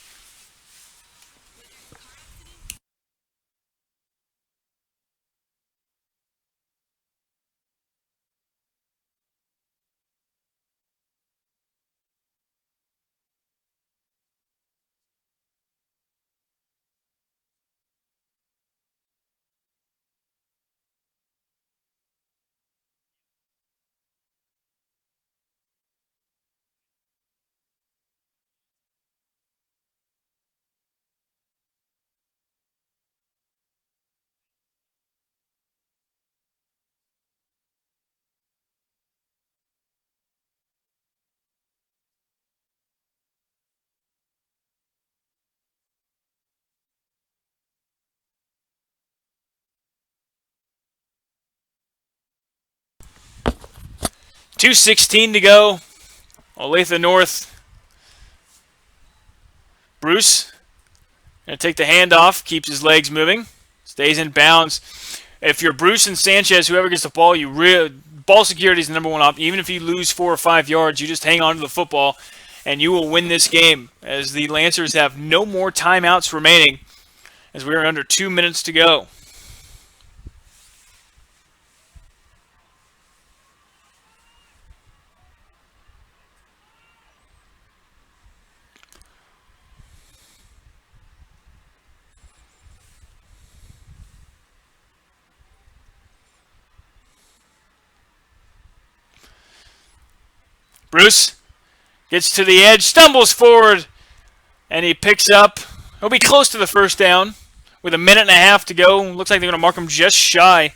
.216 to go. Olathe North. Bruce going to take the handoff, keeps his legs moving, stays in bounds. If you're Bruce and Sanchez, whoever gets the ball, ball security is the number one option. Even if you lose 4 or 5 yards, you just hang on to the football, and you will win this game. As the Lancers have no more timeouts remaining, as we are under 2 minutes to go. Bruce gets to the edge, stumbles forward, and he picks up. He'll be close to the first down with 1.5 minutes to go. Looks like they're going to mark him just shy.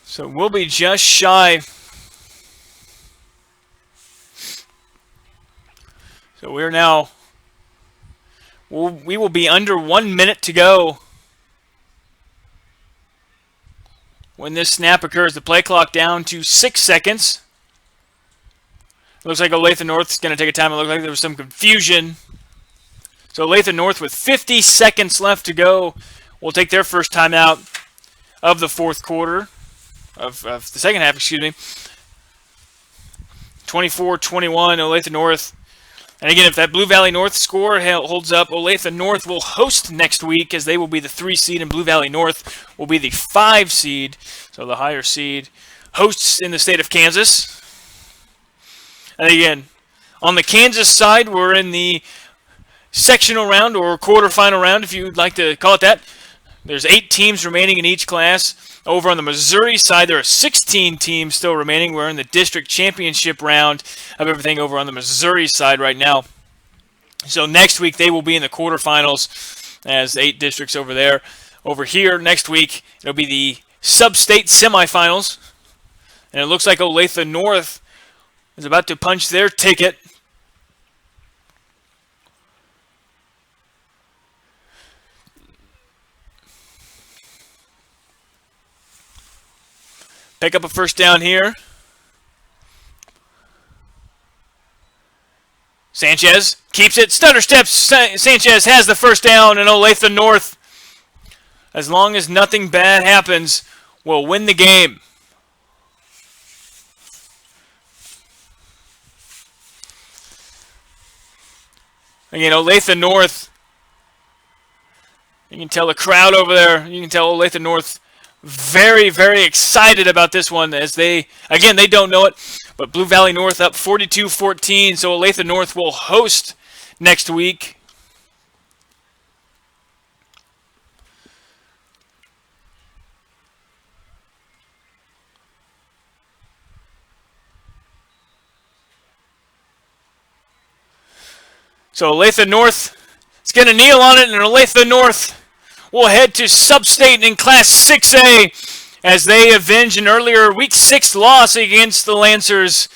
So we'll be just shy. So we will be under 1 minute to go when this snap occurs. The play clock down to 6 seconds. Looks like Olathe North is going to take a time. It looks like there was some confusion. So Olathe North with 50 seconds left to go will take their first timeout of the fourth quarter, of the second half, excuse me. 24-21, Olathe North. And again, if that Blue Valley North score holds up, Olathe North will host next week, as they will be the 3 seed and Blue Valley North will be the 5 seed. So the higher seed hosts in the state of Kansas. And again, on the Kansas side, we're in the sectional round or quarterfinal round, if you'd like to call it that. There's 8 teams remaining in each class. Over on the Missouri side, there are 16 teams still remaining. We're in the district championship round of everything over on the Missouri side right now. So next week, they will be in the quarterfinals as 8 districts over there. Over here, next week, it'll be the sub-state semifinals. And it looks like Olathe North is about to punch their ticket. Pick up a first down here. Sanchez keeps it. Stutter steps. Sanchez has the first down, and Olathe North, as long as nothing bad happens, will win the game. Again, Olathe North. You can tell the crowd over there. You can tell Olathe North very, very excited about this one, as they don't know it, but Blue Valley North up 42-14, so Olathe North will host next week. So Olathe North is going to kneel on it, and Olathe North will head to Sub-State in Class 6A as they avenge an earlier Week 6 loss against the Lancers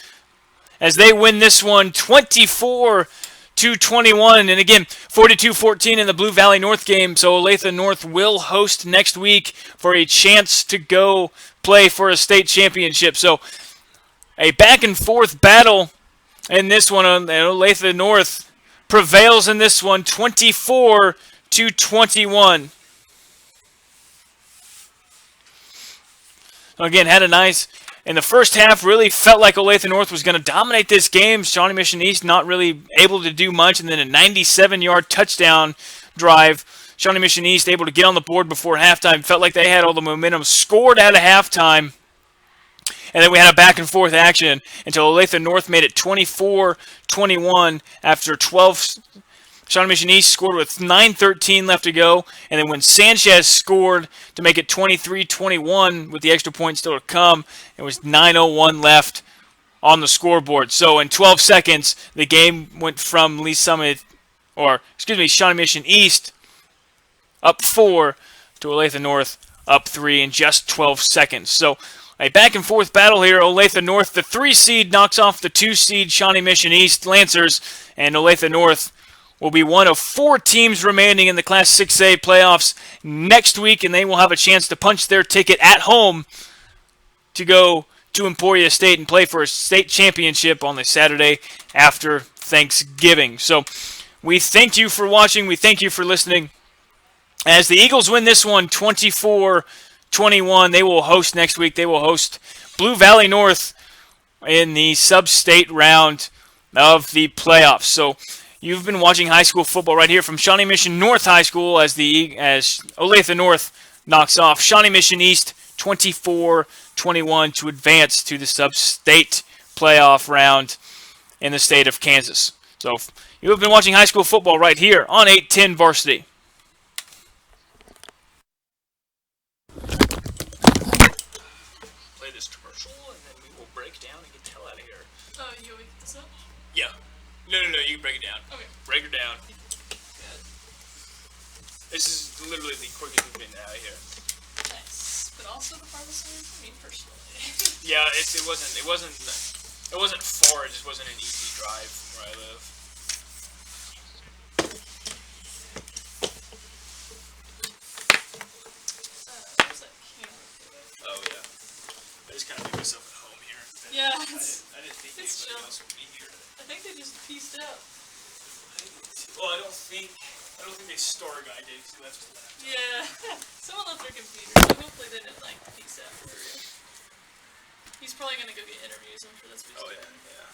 as they win this one 24-21. And again, 42-14 in the Blue Valley North game. So Olathe North will host next week for a chance to go play for a state championship. So a back and forth battle in this one. Olathe North prevails in this one 24-21. Again, had a nice, in the first half, really felt like Olathe North was going to dominate this game. Shawnee Mission East not really able to do much, and then a 97-yard touchdown drive. Shawnee Mission East able to get on the board before halftime. Felt like they had all the momentum. Scored out of halftime. And then we had a back-and-forth action until Olathe North made it 24-21 after 12. Shawnee Mission East scored with 9:13 left to go. And then when Sanchez scored to make it 23-21 with the extra point still to come, it was 9:01 left on the scoreboard. So in 12 seconds, the game went from Shawnee Mission East up 4 to Olathe North up 3 in just 12 seconds. So a back-and-forth battle here. Olathe North, the 3 seed, knocks off the 2 seed Shawnee Mission East Lancers, and Olathe North will be one of 4 teams remaining in the Class 6A playoffs next week, and they will have a chance to punch their ticket at home to go to Emporia State and play for a state championship on the Saturday after Thanksgiving. So we thank you for watching. We thank you for listening. As the Eagles win this one 24-21, they will host next week. They will host Blue Valley North in the sub-state round of the playoffs. So you've been watching high school football right here from Shawnee Mission North High School as Olathe North knocks off Shawnee Mission East 24-21 to advance to the sub-state playoff round in the state of Kansas. So you have been watching high school football right here on 810 Varsity. Play this commercial and then we will break down and get the hell out of here. Oh, you want me to get this up? Yeah. No, you can break it down. Okay. Break her down. This is literally the quickest we've been out of here. Nice. But also the farthest away from me personally. Yeah, it wasn't far, it just wasn't an easy drive from where I live. Where's that camera? Oh yeah. I just kind of made myself at home here. Yeah, I didn't think it's anybody chill. else would be here. I think they just pieced out. Well, I don't think the store guy did because he left his laptop. Yeah. Someone left their computer, so hopefully they didn't piece out for you. He's probably gonna go get interviews, I'm sure that's what he's doing. Yeah.